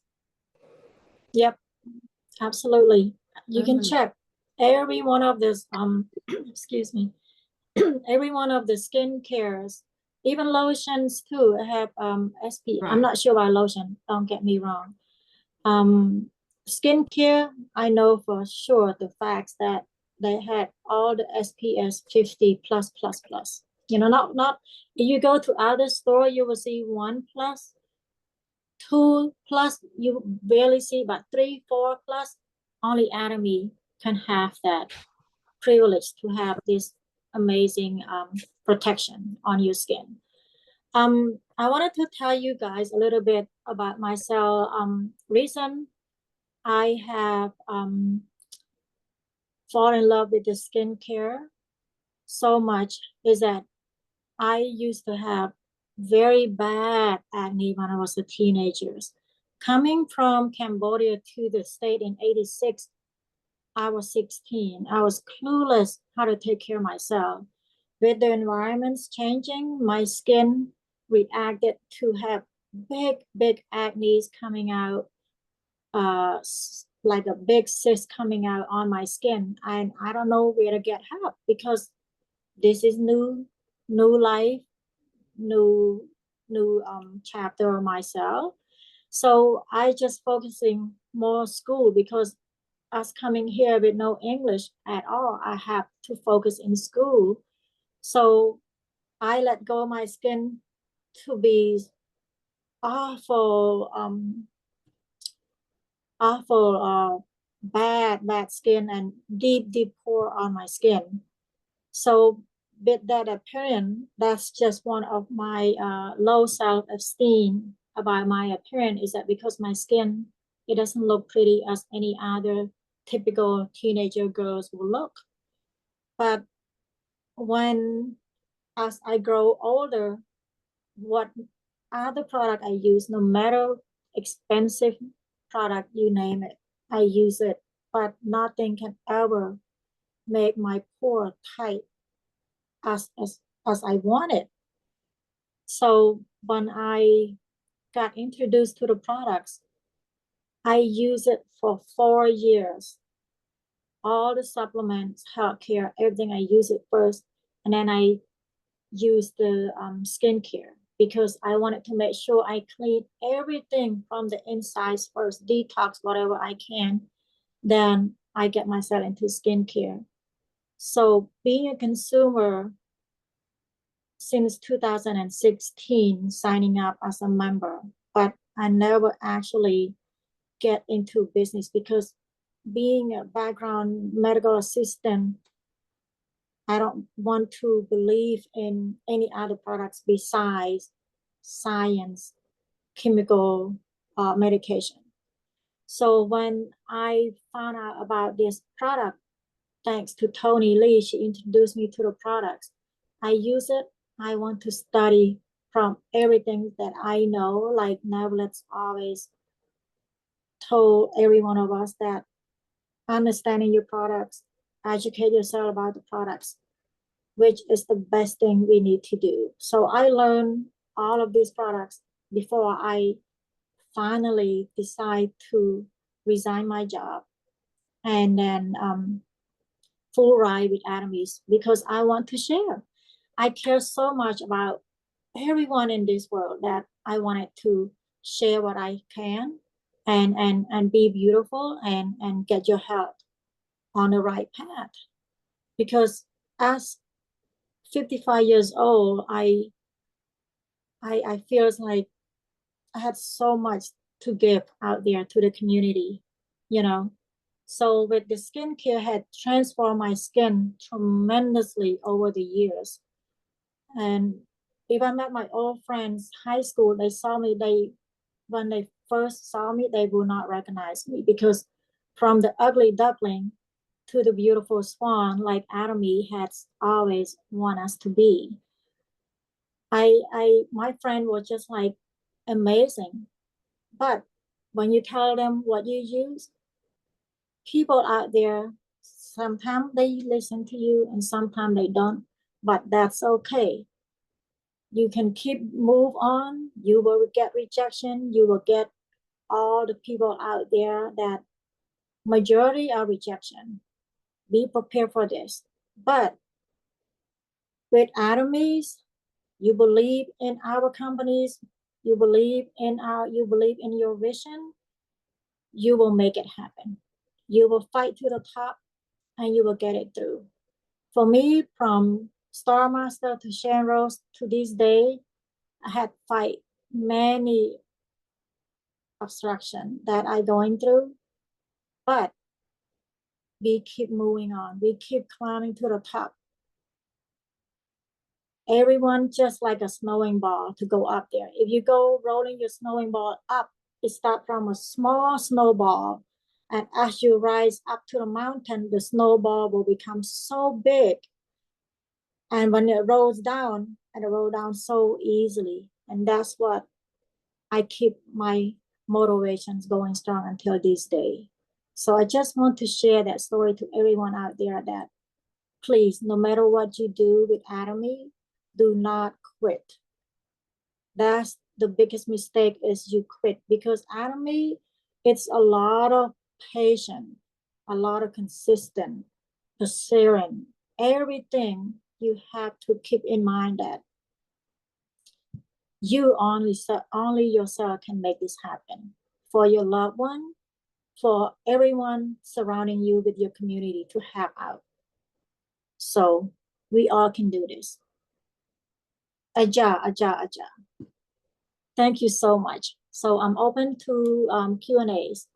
Yep, absolutely. You can Mhm. check every one of this, excuse me, every one of the skin cares, even lotions too, have SP. I'm Right. not sure about lotion, don't get me wrong. Skincare, I know for sure the facts that they had all the SPS 50 plus plus plus. You know, not if you go to other store, you will see 1 plus, 2 plus, you barely see, but 3, 4 plus, only Atomy can have that privilege to have this amazing protection on your skin. I wanted to tell you guys a little bit about myself. Reason I have fallen in love with the skincare so much is that I used to have very bad acne when I was a teenager. Coming from Cambodia to the state in 86, I was 16. I was clueless how to take care of myself. With the environments changing, my skin reacted to have big acne coming out, like a big cyst coming out on my skin. And I don't know where to get help because this is new life, new chapter of myself. So I just focusing more school because us coming here with no English at all, I have to focus in school. So I let go of my skin to be awful, bad skin and deep pore on my skin. So with that appearance, that's just one of my low self-esteem about my appearance is that because my skin, it doesn't look pretty as any other typical teenager girls will look. But when, as I grow older, what other product I use, no matter expensive product, you name it, I use it, but nothing can ever make my pore tight as I wanted. So when I got introduced to the products, I used it for 4 years. All the supplements, healthcare, everything, I use it first, and then I use the skincare because I wanted to make sure I clean everything from the insides first, detox whatever I can. Then I get myself into skincare. So being a consumer since 2016, signing up as a member, but I never actually get into business because being a background medical assistant, I don't want to believe in any other products besides science, chemical, medication. So when I found out about this product, thanks to Tony Lee, she introduced me to the products. I use it. I want to study from everything that I know, like Nevlet's always told every one of us that understanding your products, educate yourself about the products, which is the best thing we need to do. So I learned all of these products before I finally decide to resign my job and then full ride with ATOMY'S because I want to share. I care so much about everyone in this world that I wanted to share what I can and be beautiful and get your health on the right path. Because as 55 years old, I feel like I had so much to give out there to the community, you know. So with the skincare had transformed my skin tremendously over the years. And if I met my old friends, high school, they saw me, when they first saw me, they will not recognize me because from the ugly duckling to the beautiful swan, like ATOMY has always want us to be. My friend was just like amazing. But when you tell them what you use, people out there, sometimes they listen to you and sometimes they don't, but that's okay. You can keep move on. You will get rejection. You will get all the people out there that majority are rejection. Be prepared for this. But with ATOMY'S, you believe in our companies, you believe in your vision, you will make it happen. You will fight to the top and you will get it through. For me, from Star Master to Sharon Rose to this day, I had fight many obstruction that I going through, but we keep moving on. We keep climbing to the top. Everyone just like a snowing ball to go up there. If you go rolling your snowing ball up, it starts from a small snowball. And as you rise up to the mountain, the snowball will become so big. And when it rolls down, and it rolls down so easily. And that's what I keep my motivations going strong until this day. So I just want to share that story to everyone out there that please, no matter what you do with ATOMY, do not quit. That's the biggest mistake is you quit because ATOMY, it's a lot of patience, a lot of consistent, persevering, everything you have to keep in mind that you only yourself can make this happen for your loved one, for everyone surrounding you with your community to help out. So we all can do this. Aja, aja, aja. Thank you so much. So I'm open to Q&As.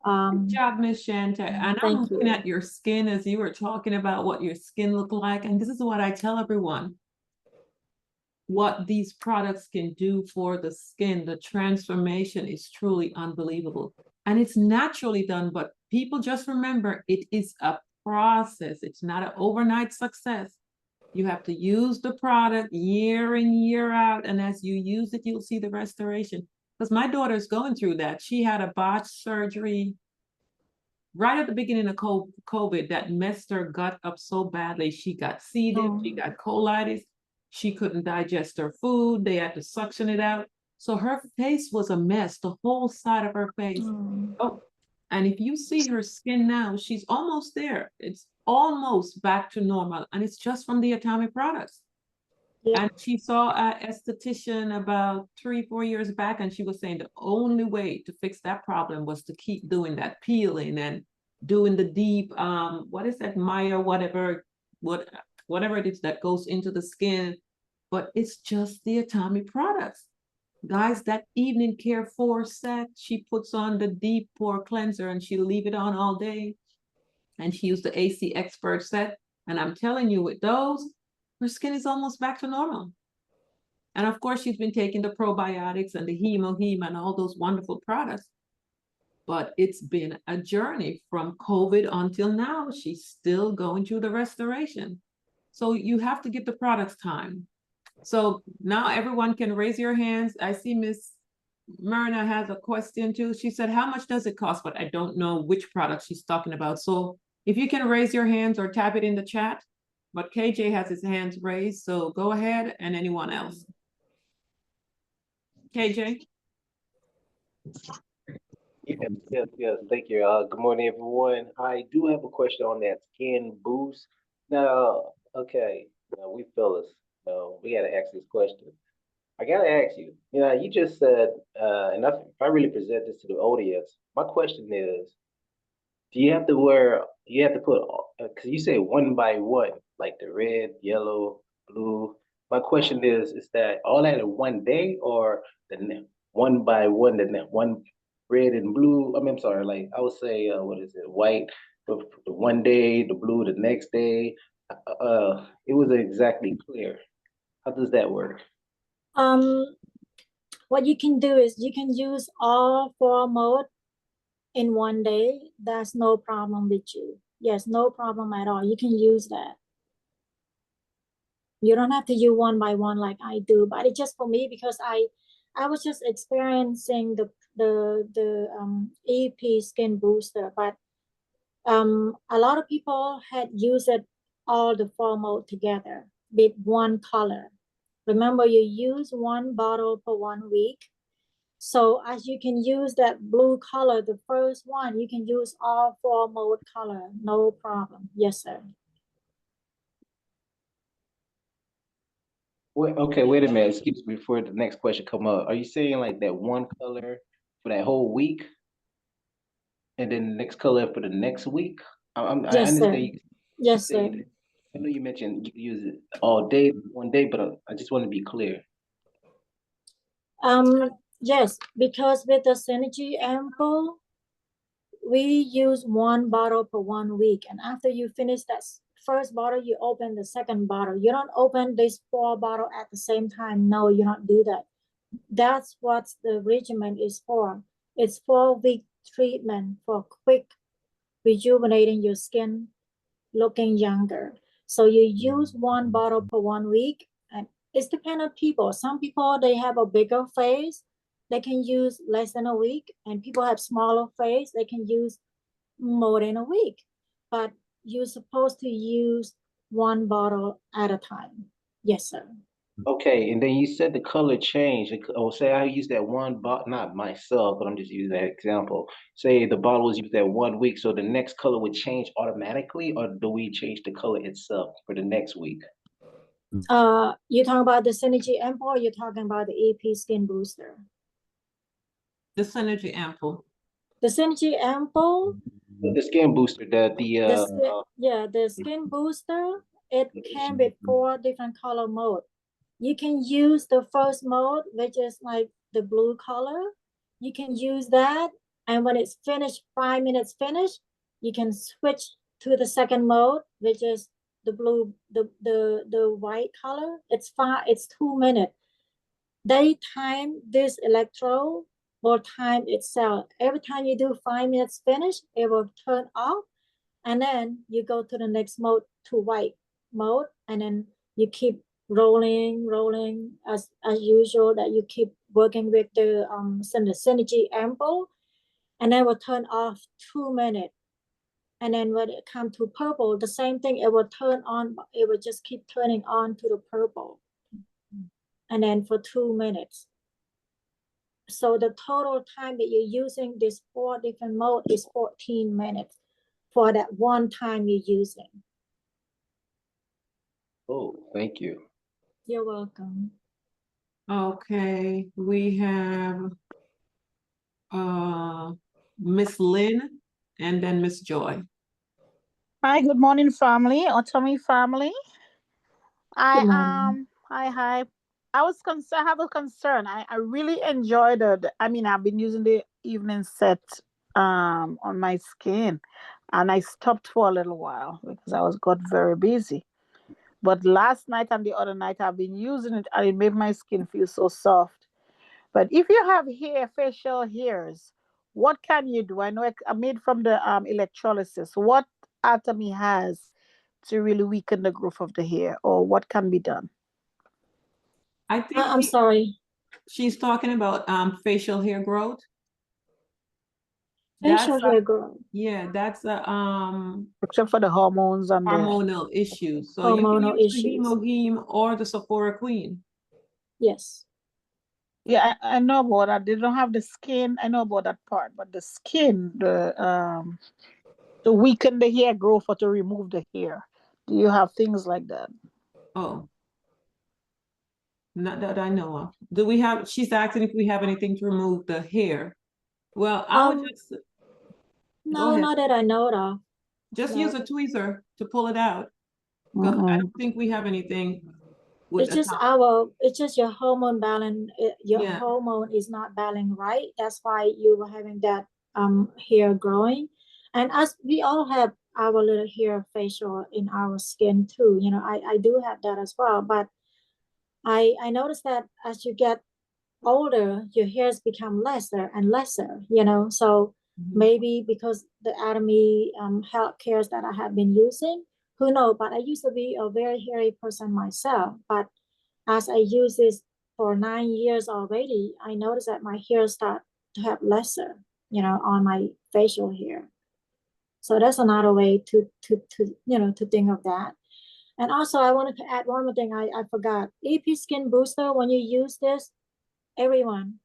Good job, Miss Chanta. And I'm looking you. at your skin as you were talking about what your skin looked like. And this is what I tell everyone. What these products can do for the skin, the transformation is truly unbelievable. And it's naturally done, but people just remember it is a process. It's not an overnight success. You have to use the product year in, year out. And as you use it, you'll see the restoration. Because my daughter's going through that. She had a botched surgery right at the beginning of COVID that messed her gut up so badly. She got C. diff, she got colitis. She couldn't digest her food. They had to suction it out. So her face was a mess, the whole side of her face. Oh, and if you see her skin now, she's almost there. It's almost back to normal. And it's just from the ATOMY products. Yeah. And she saw an esthetician about 3-4 years back, and she was saying the only way to fix that problem was to keep doing that peeling and doing the deep, what is that, Maya, whatever it is that goes into the skin. But it's just the ATOMY products. Guys, that evening care 4 set, she puts on the deep pore cleanser and she'll leave it on all day. And she used the AC Expert set. And I'm telling you, with those, her skin is almost back to normal. And of course, she's been taking the probiotics and the heme and all those wonderful products. But it's been a journey from COVID until now. She's still going through the restoration. So you have to give the products time. So now everyone can raise your hands. I see Miss Myrna has a question too. She said, how much does it cost? But I don't know which product she's talking about. So if you can raise your hands or type it in the chat, but KJ has his hands raised. So go ahead, and anyone else. KJ? Yes. Thank you. Good morning, everyone. I do have a question on that skin boost. Now, okay, now we fellas, we gotta ask this question. I gotta ask you. You just said, and if I really present this to the audience, my question is, do you have to wear? You have to put because you say one by one, like the red, yellow, blue. My question is that all that in one day, or one by one, one red and blue? I mean, I'm sorry, like I would say, what is it? White the one day, the blue the next day. It wasn't exactly clear. How does that work? What you can do is you can use all four mode in one day. That's no problem with you. Yes, no problem at all. You can use that. You don't have to use one by one like I do, but it's just for me because I was just experiencing the EP skin booster, but a lot of people had used it all the four mode together with one color. Remember, you use one bottle for 1 week. So as you can use that blue color, the first one, you can use all four mode color, no problem. Yes, sir. Wait, okay, wait a minute. Excuse me before the next question come up. Are you saying like that one color for that whole week, and then the next color for the next week? I Yes, sir. understand you Yes, sir. said, I know you mentioned you can use it all day, one day, but I just want to be clear. Yes, because with the Synergy Ample, we use one bottle per 1 week. And after you finish that first bottle, you open the second bottle. You don't open these four bottles at the same time. No, you don't do that. That's what the regimen is for. It's 4 week treatment for quick rejuvenating your skin, looking younger. So you use one bottle per 1 week, and it's dependent on people. Some people, they have a bigger face, they can use less than a week, and people have smaller face, they can use more than a week. But you're supposed to use one bottle at a time. Yes, sir. Okay, and then you said the color changed. Oh, say I use that one bottle, not myself, but I'm just using that example. Say the bottle was used that 1 week, so the next color would change automatically, or do we change the color itself for the next week? You're talking about the Synergy Ample, or you're talking about the EP Skin Booster? The Synergy Ample. The Synergy Ample, The skin booster, the skin booster, it came with 4 different color mode. You can use the first mode, which is like the blue color. You can use that, and when it's finished, 5 minutes finished, you can switch to the second mode, which is the blue, the white color. It's 2 minutes. They time this electrode will time itself. Every time you do 5 minutes finish, it will turn off, and then you go to the next mode, to white mode, and then you keep rolling as usual, that you keep working with the Synergy Ample, and then will turn off 2 minutes. And then when it comes to purple, the same thing, it will turn on, it will just keep turning on to the purple. And then for 2 minutes. So the total time that you're using this 4 different mode is 14 minutes for that one time you're using. Oh, thank you. You're welcome. Okay, we have Miss Lynn and then Miss Joy. Hi, good morning, family, Atomy family. Good morning. Hi. I have a concern. I really enjoyed it. I mean, I've been using the evening set on my skin, and I stopped for a little while because I was got very busy. But last night and the other night, I've been using it, and it made my skin feel so soft. But if you have facial hairs, what can you do? I know I made from the electrolysis. What Atomy has to really weaken the growth of the hair, or what can be done? I think I'm sorry. she's talking about facial hair growth. Facial That's hair growth. yeah, that's a Except for the hormones and the hormonal issues. So you can Hormonal use the issues. Hemoheme or the Sephora Queen. Yes. yeah, I know about that. They don't have the skin. I know about that part, but the skin, to weaken the hair growth or to remove the hair. Do you have things like that? Oh, not that I know of. Do we have, she's asking if we have anything to remove the hair. Well, I would just go No, ahead. not that I know of. Just No. use a tweezer to pull it out. Because I don't think we have anything with It's the just top. it's just your hormone balance. Your Yeah. hormone is not balanced right. That's why you were having that hair growing. And as we all have our little hair facial in our skin too. You know, I do have that as well. But I noticed that as you get older, your hairs become lesser and lesser, you know. So maybe because the Atomy health cares that I have been using, who knows? But I used to be a very hairy person myself. But as I use this for 9 years already, I noticed that my hair start to have lesser, you know, on my facial hair. So that's another way to you know to think of that. And also I wanted to add one more thing I forgot. EP Skin Booster, when you use this, everyone,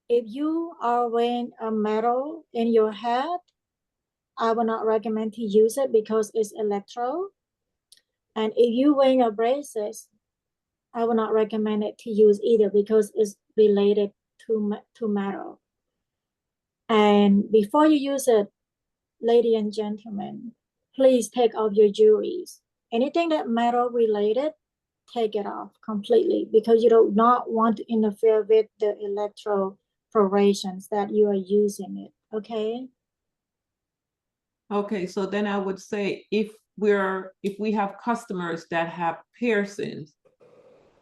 if you are wearing a metal in your head, I would not recommend to use it because it's electro. And if you wearing a braces, I would not recommend it to use either because it's related to metal. And before you use it, ladies and gentlemen, please take off your jewelries. Anything that metal related, take it off completely because you do not want to interfere with the electrophorations that you are using it. Okay. Okay, so then I would say if we have customers that have piercings,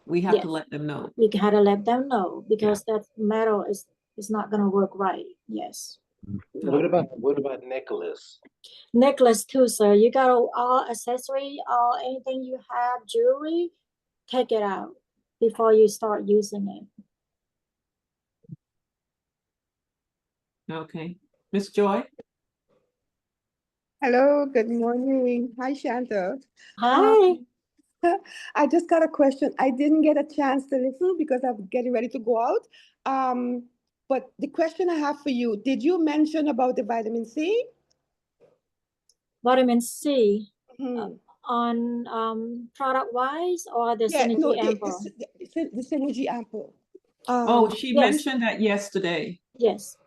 we have to Yes. let them know. We gotta let them know because that metal is not gonna work right. Yes. What about necklace? Necklace too, sir. You got all accessory, all anything you have, jewelry, take it out before you start using it. Okay. Miss Joy? Hello, good morning. Hi, Chanta. Hi. I just got a question. I didn't get a chance to listen because I'm getting ready to go out. But the question I have for you, did you mention about the vitamin C? Vitamin C Mhm. on product wise or the Yeah, no, Synergy Ample? the Synergy Ample. Oh, she yes. mentioned that yesterday. Yes.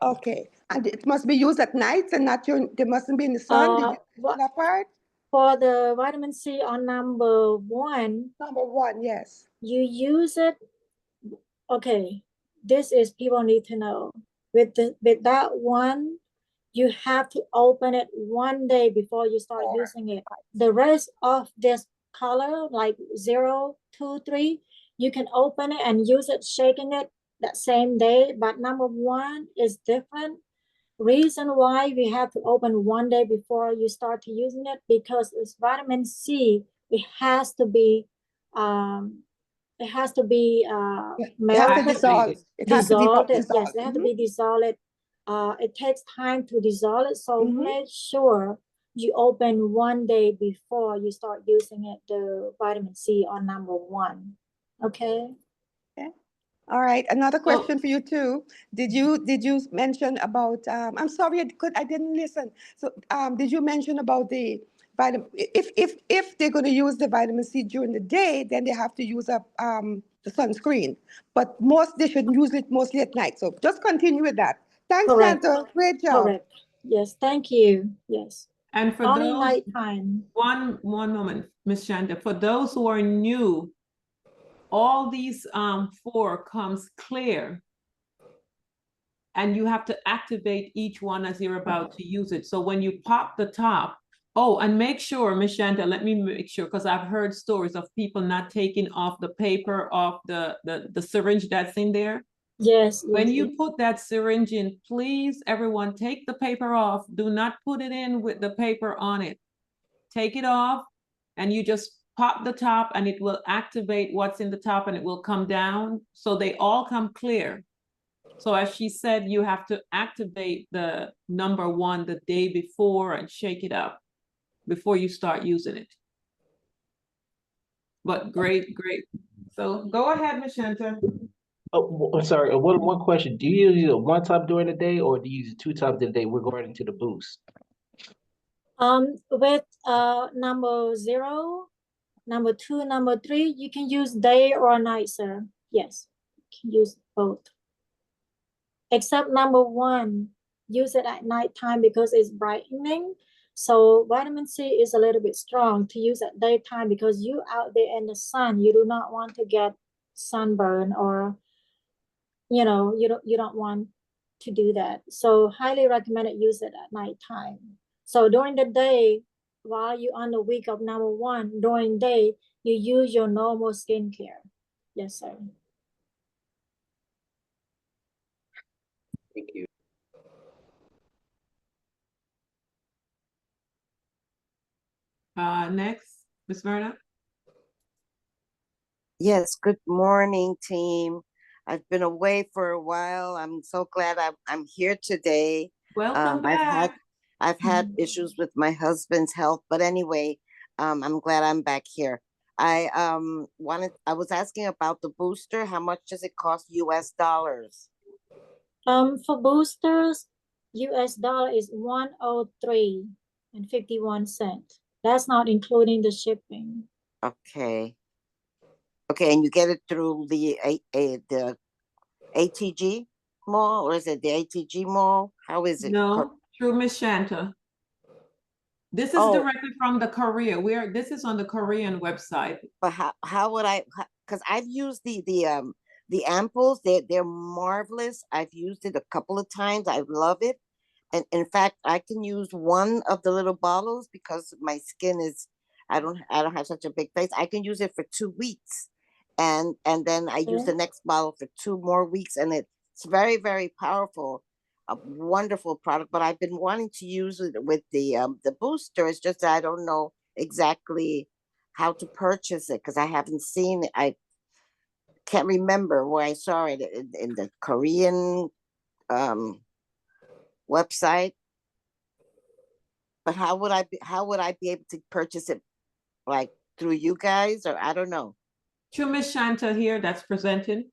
Okay. And it must be used at night and not they mustn't be in the sun. Did you mention that part? For the vitamin C on number one, yes. you use it. Okay, this is people need to know. With that one, you have to open it one day before you start using it. The rest of this color, like 0, 2, 3, you can open it and use it, shaking it that same day. But number one is different. Reason why we have to open one day before you start to using it because it's vitamin C. It has to be it has to be It has to dissolve. It has to dissolved. dissolve. Yes, it has to be dissolved. It takes time to dissolve it, so make sure you open one day before you start using it, the vitamin C on number one. Okay. Okay. All right. Another question for you too. Did you mention about? I'm sorry, I didn't listen. So did you mention about the vitamin? If they're going to use the vitamin C during the day, then they have to use up the sunscreen. But they should use it mostly at night. So just continue with that. Thanks, Correct. Chanta. Great job. Correct. Yes. Thank you. Yes. And for only those, nighttime. one moment, Miss Chanta, for those who are new, all these 4 comes clear. And you have to activate each one as you're about to use it. So when you pop the top, oh, and make sure, Miss Chanta, let me make sure, because I've heard stories of people not taking off the paper off the syringe that's in there. Yes. When you put that syringe in, please, everyone, take the paper off. Do not put it in with the paper on it. Take it off, and you just pop the top and it will activate what's in the top and it will come down. So they all come clear. So as she said, you have to activate the number 1 the day before and shake it up before you start using it. But great, great. So go ahead, Miss Chanta. Oh, I'm sorry. One question. Do you use it one time during the day or do you use it 2 times a day regarding to the boost? With number 0, number 2, number 3, you can use day or night, sir. Yes, you can use both. Except number 1, use it at nighttime because it's brightening. So vitamin C is a little bit strong to use at daytime because you out there in the sun, you do not want to get sunburn, or you don't want to do that. So highly recommended use it at nighttime. So during the day, while you're on the week of number 1, during day, you use your normal skincare. Yes, sir. Thank you. Next, Miss Verna. Yes, good morning, team. I've been away for a while. I'm so glad I'm here today. Welcome back. I've had issues with my husband's health, but anyway, I'm glad I'm back here. I was asking about the booster. How much does it cost US dollars? For boosters, US dollar is 103.51. That's not including the shipping. Okay. Okay, and you get it through the ATG mall, or is it the ATG mall? How is it? No, through Miss Chanta. This is directly from the Korea. This is on the Korean website. But how would I? Because I've used the ampoules. They're marvelous. I've used it a couple of times. I love it, and in fact, I can use one of the little bottles because my skin is. I don't have such a big face. I can use it for 2 weeks, and then I use the next bottle for 2 more weeks, and it's very, very powerful. A wonderful product, but I've been wanting to use it with the booster. It's just that I don't know exactly how to purchase it because I haven't seen it. I can't remember where I saw it in the Korean website. But how would I be able to purchase it, like through you guys, or I don't know? To Miss Shanta here, that's presented.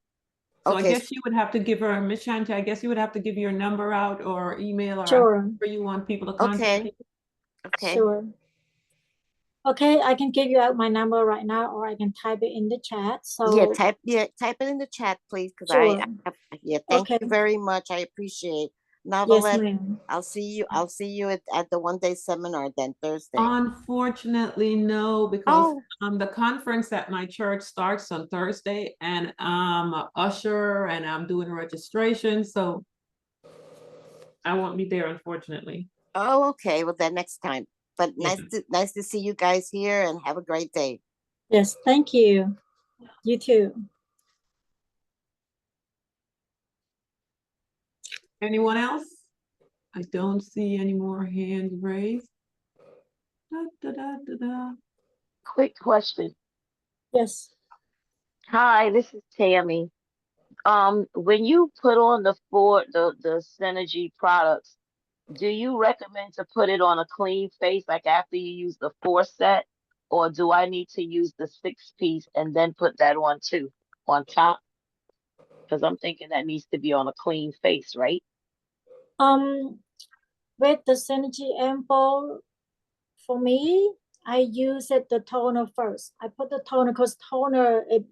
So okay. I guess you would have to give her, Miss Chanta, I guess you would have to give your number out or email or sure. where you want people to contact you. Okay. Sure. Okay, I can give you out my number right now, or I can type it in the chat. So type it in the chat, please, because sure. Thank you very much. I appreciate. Yes, ma'am. I'll see you at the 1-day seminar then Thursday. Unfortunately, no, because the conference at my church starts on Thursday, and I'm an usher and I'm doing registration, so I won't be there, unfortunately. Oh, okay. Well, then next time. But nice to see you guys here, and have a great day. Yes, thank you. You too. Anyone else? I don't see any more hands raised. Quick question. Yes. Hi, this is Tammy. When you put on the Synergy products, do you recommend to put it on a clean face, like after you use the 4 set, or do I need to use the 6-piece and then put that on too, on top? Because I'm thinking that needs to be on a clean face, right? With the Synergy ampoule, for me, I use the toner first. I put the toner because toner, it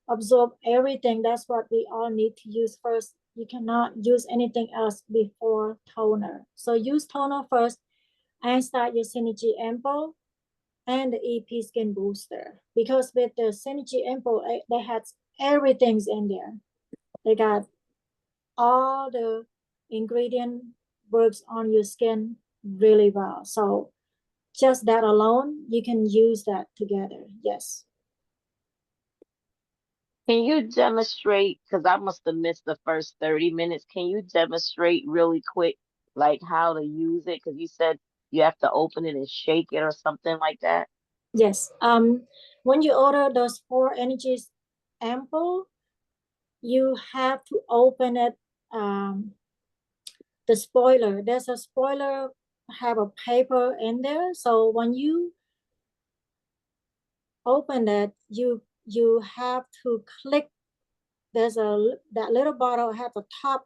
absorb everything. That's what we all need to use first. You cannot use anything else before toner. So use toner first and start your Synergy ampoule and the EP Skin Booster. Because with the Synergy ampoule, they had everything's in there. They got all the ingredient works on your skin really well. So just that alone, you can use that together. Yes. Can you demonstrate, because I must have missed the first 30 minutes, can you demonstrate really quick, like how to use it? Because you said you have to open it and shake it or something like that. Yes. When you order those 4 energies ample, you have to open it. The spoiler. There's a spoiler. Have a paper in there. So when you open it, you have to click. There's that little bottle have the top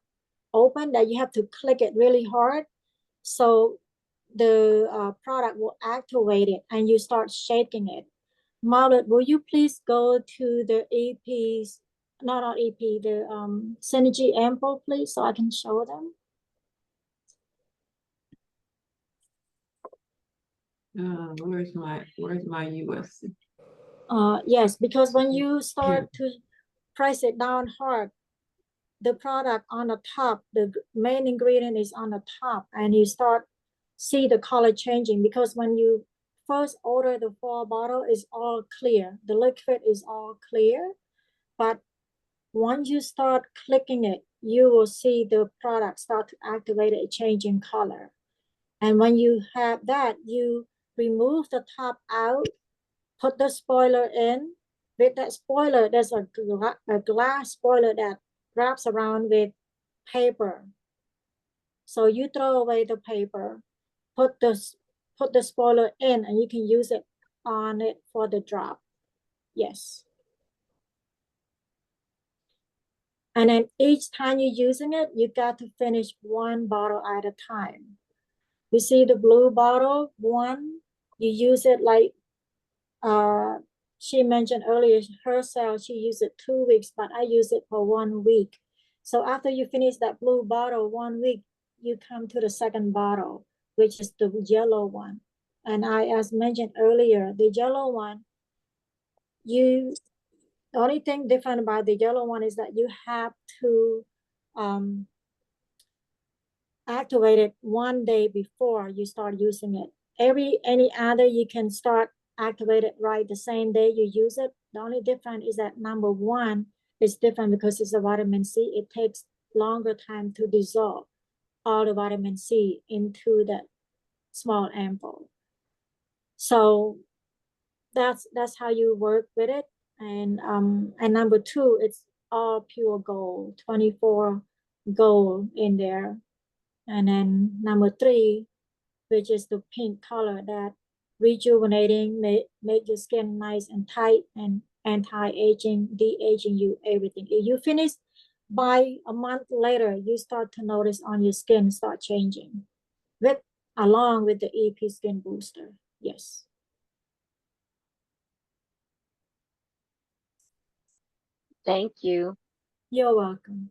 open that you have to click it really hard. So the product will activate it and you start shaking it. Margaret, will you please go to the EP's, no, not EP, the Synergy Ample, please, so I can show them? Where's my US? Yes, because when you start to press it down hard, the product on the top, the main ingredient is on the top, and you start see the color changing, because when you first order the 4 bottle, is all clear. The liquid is all clear, but once you start clicking it, you will see the product start to activate it, changing color. And when you have that, you remove the top out, put the spoiler in. With that spoiler, there's a glass spoiler that wraps around with paper. So you throw away the paper, put the spoiler in, and you can use it on it for the drop. Yes. And then each time you're using it, you got to finish 1 bottle at a time. You see the blue bottle, 1, you use it like she mentioned earlier, herself, she used it 2 weeks, but I use it for 1 week. So after you finish that blue bottle 1 week, you come to the second bottle, which is the yellow one. And as mentioned earlier, the yellow one, the only thing different about the yellow one is that you have to activate it 1 day before you start using it. Any other, you can start activate it right the same day you use it. The only difference is that number 1 is different because it's a vitamin C. It takes longer time to dissolve all the vitamin C into that small ampoule. So that's how you work with it. And number 2, it's all pure gold, 24 gold in there. And then number 3, which is the pink color, that rejuvenating, make your skin nice and tight, and anti-aging, de-aging you, everything. If you finish by a month later, you start to notice on your skin start changing along with the EP Skin Booster. Yes. Thank you. You're welcome.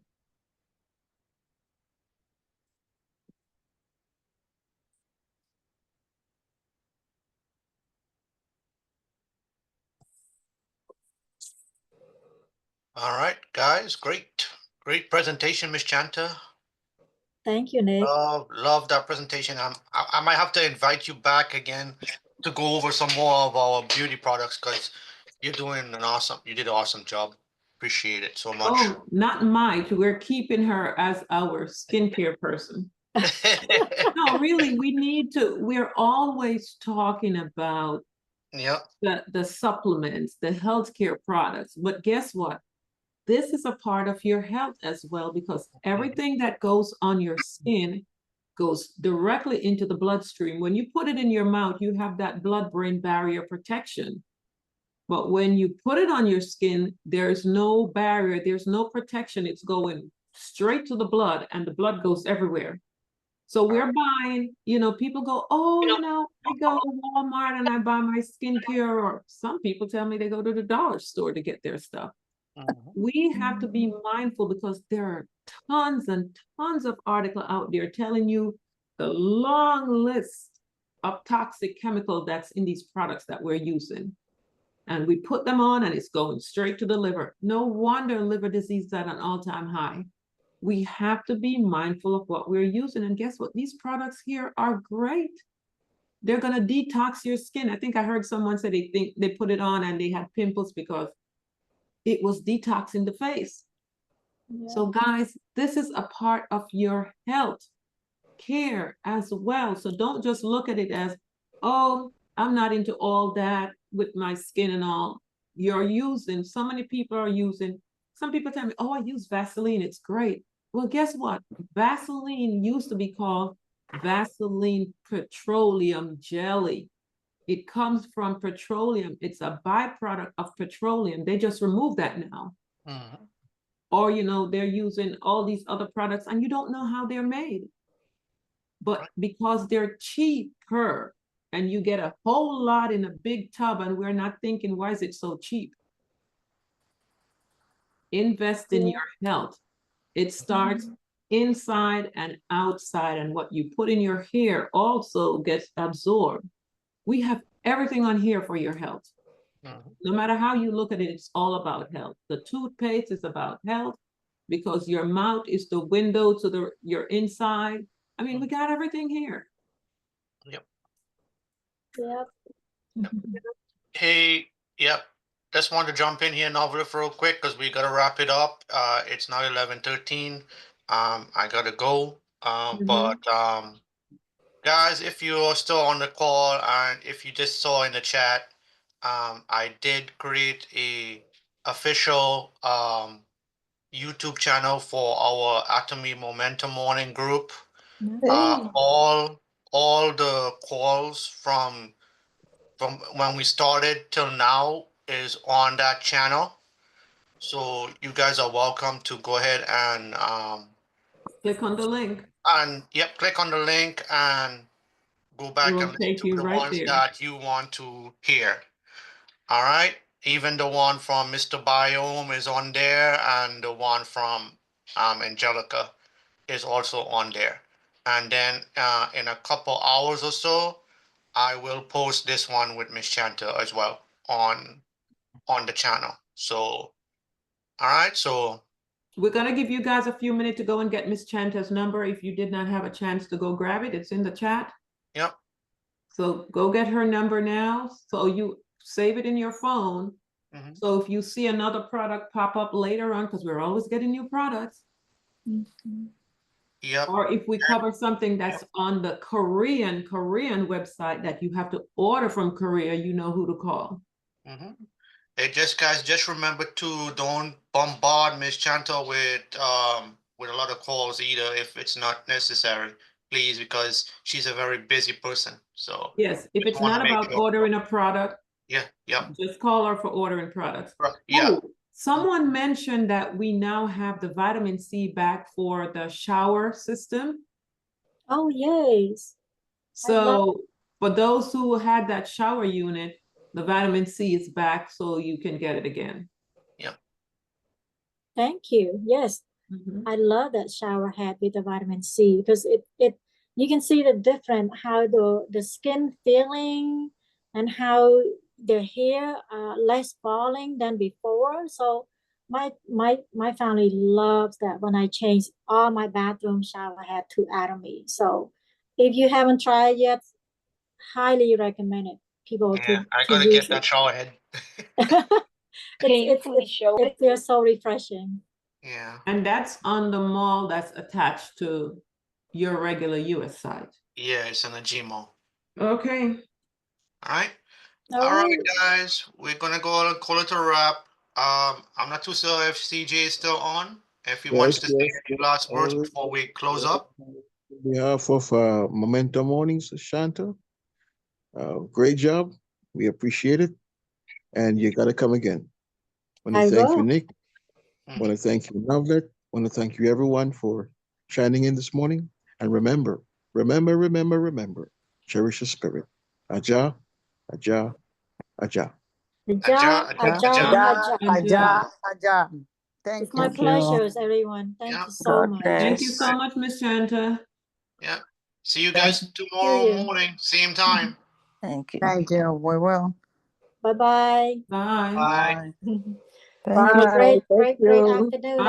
All right, guys, great presentation, Miss Chanta. Thank you, Nick. Love that presentation. I might have to invite you back again to go over some more of our beauty products, because you did an awesome job. Appreciate it so much. Oh, not Mike. We're keeping her as our skincare person. No, really, we're always talking about the supplements, the healthcare products. But guess what? This is a part of your health as well, because everything that goes on your skin goes directly into the bloodstream. When you put it in your mouth, you have that blood-brain barrier protection. But when you put it on your skin, there's no barrier, there's no protection. It's going straight to the blood, and the blood goes everywhere. So we're buying, people go, oh, I go to Walmart and I buy my skincare, or some people tell me they go to the dollar store to get their stuff. We have to be mindful, because there are tons and tons of articles out there telling you the long list of toxic chemical that's in these products that we're using. And we put them on and it's going straight to the liver. No wonder liver disease is at an all-time high. We have to be mindful of what we're using. And guess what? These products here are great. They're going to detox your skin. I think I heard someone say they think they put it on and they had pimples because it was detoxing the face. Yeah. So guys, this is a part of your health care as well. So don't just look at it as, oh, I'm not into all that with my skin and all. You're using, so many people are using, some people tell me, oh, I use Vaseline, it's great. Well, guess what? Vaseline used to be called Vaseline petroleum jelly. It comes from petroleum. It's a byproduct of petroleum. They just removed that now. Mhm. Or, you know, they're using all these other products and you don't know how they're made. But because they're cheaper and you get a whole lot in a big tub and we're not thinking, why is it so cheap? Invest in your health. It starts inside and outside, and what you put in your hair also gets absorbed. We have everything on here for your health. Mhm. No matter how you look at it, it's all about health. The toothpaste is about health because your mouth is the window to your inside. I mean, we got everything here. Yep. Yep. Hey, yep. Just want to jump in here, Novelif, real quick because we gotta wrap it up. It's now 11:13. I gotta go. But guys, if you're still on the call and if you just saw in the chat, I did create a official YouTube channel for our Atomy Momentum Morning group. All the calls from when we started till now is on that channel. So you guys are welcome to go ahead and Click on the link. yep, click on the link and go It back will and listen take to you the right ones there. that you want to hear. All right. Even the one from Mr. Biome is on there, and the one from Angelica is also on there. And then in a couple hours or so, I will post this one with Miss Chanta as well on the channel. So, all right. So We're going to give you guys a few minutes to go and get Miss Chanta's number. If you did not have a chance to go grab it, it's in the chat. yep. So go get her number now. So you save it in your phone. Mhm. So if you see another product pop up later on, because we're always getting new products, Yep. or if we cover something that's on the Korean website that you have to order from Korea, you know who to call. Mhm. Hey, just guys, just remember to don't bombard Miss Chanta with a lot of calls either if it's not necessary, please, because she's a very busy person. So Yes, if just it's want to not make about sure. ordering a product, Yeah, yep. just call her for ordering products. Yeah. Oh, someone mentioned that we now have the vitamin C back for the shower system. Oh, yes. So for those who had that shower unit, the vitamin C is back so you can get it again. Yep. Thank you. Yes. I love that shower head with the vitamin C because it you can see the different how the skin feeling and how the hair less falling than before. So my family loves that when I change all my bathroom shower head to Atomy. So if you haven't tried yet, highly recommend it. People Yeah, I to gotta use get that shower head. it feels so refreshing. Yeah. And that's on the mall that's attached to your regular US site. Yeah, it's in a Gmail. Okay. All right. All All right, right. guys, we're gonna go and call it a wrap. I'm not too sure if CJ is still on. If he wants to say a few last words before we close up. On behalf of Momentum Mornings, Shanta, great job. We appreciate it. And you got to come again. Want to I thank you, will. Nick. Want to thank you, Novlet. Want to thank you, everyone, for shining in this morning. And remember, cherish the spirit. Aja, Aja, Aja. Aja, aja, aja. Aja. It's Thank my you. pleasure, everyone. Thank you so God much. Thank you bless. so much, Miss Chanta. Yeah. See you Thank guys See tomorrow you. morning, same time. Thank you. Thank you. We will. Bye-bye. Bye. Bye. Thank Have a you. great afternoon.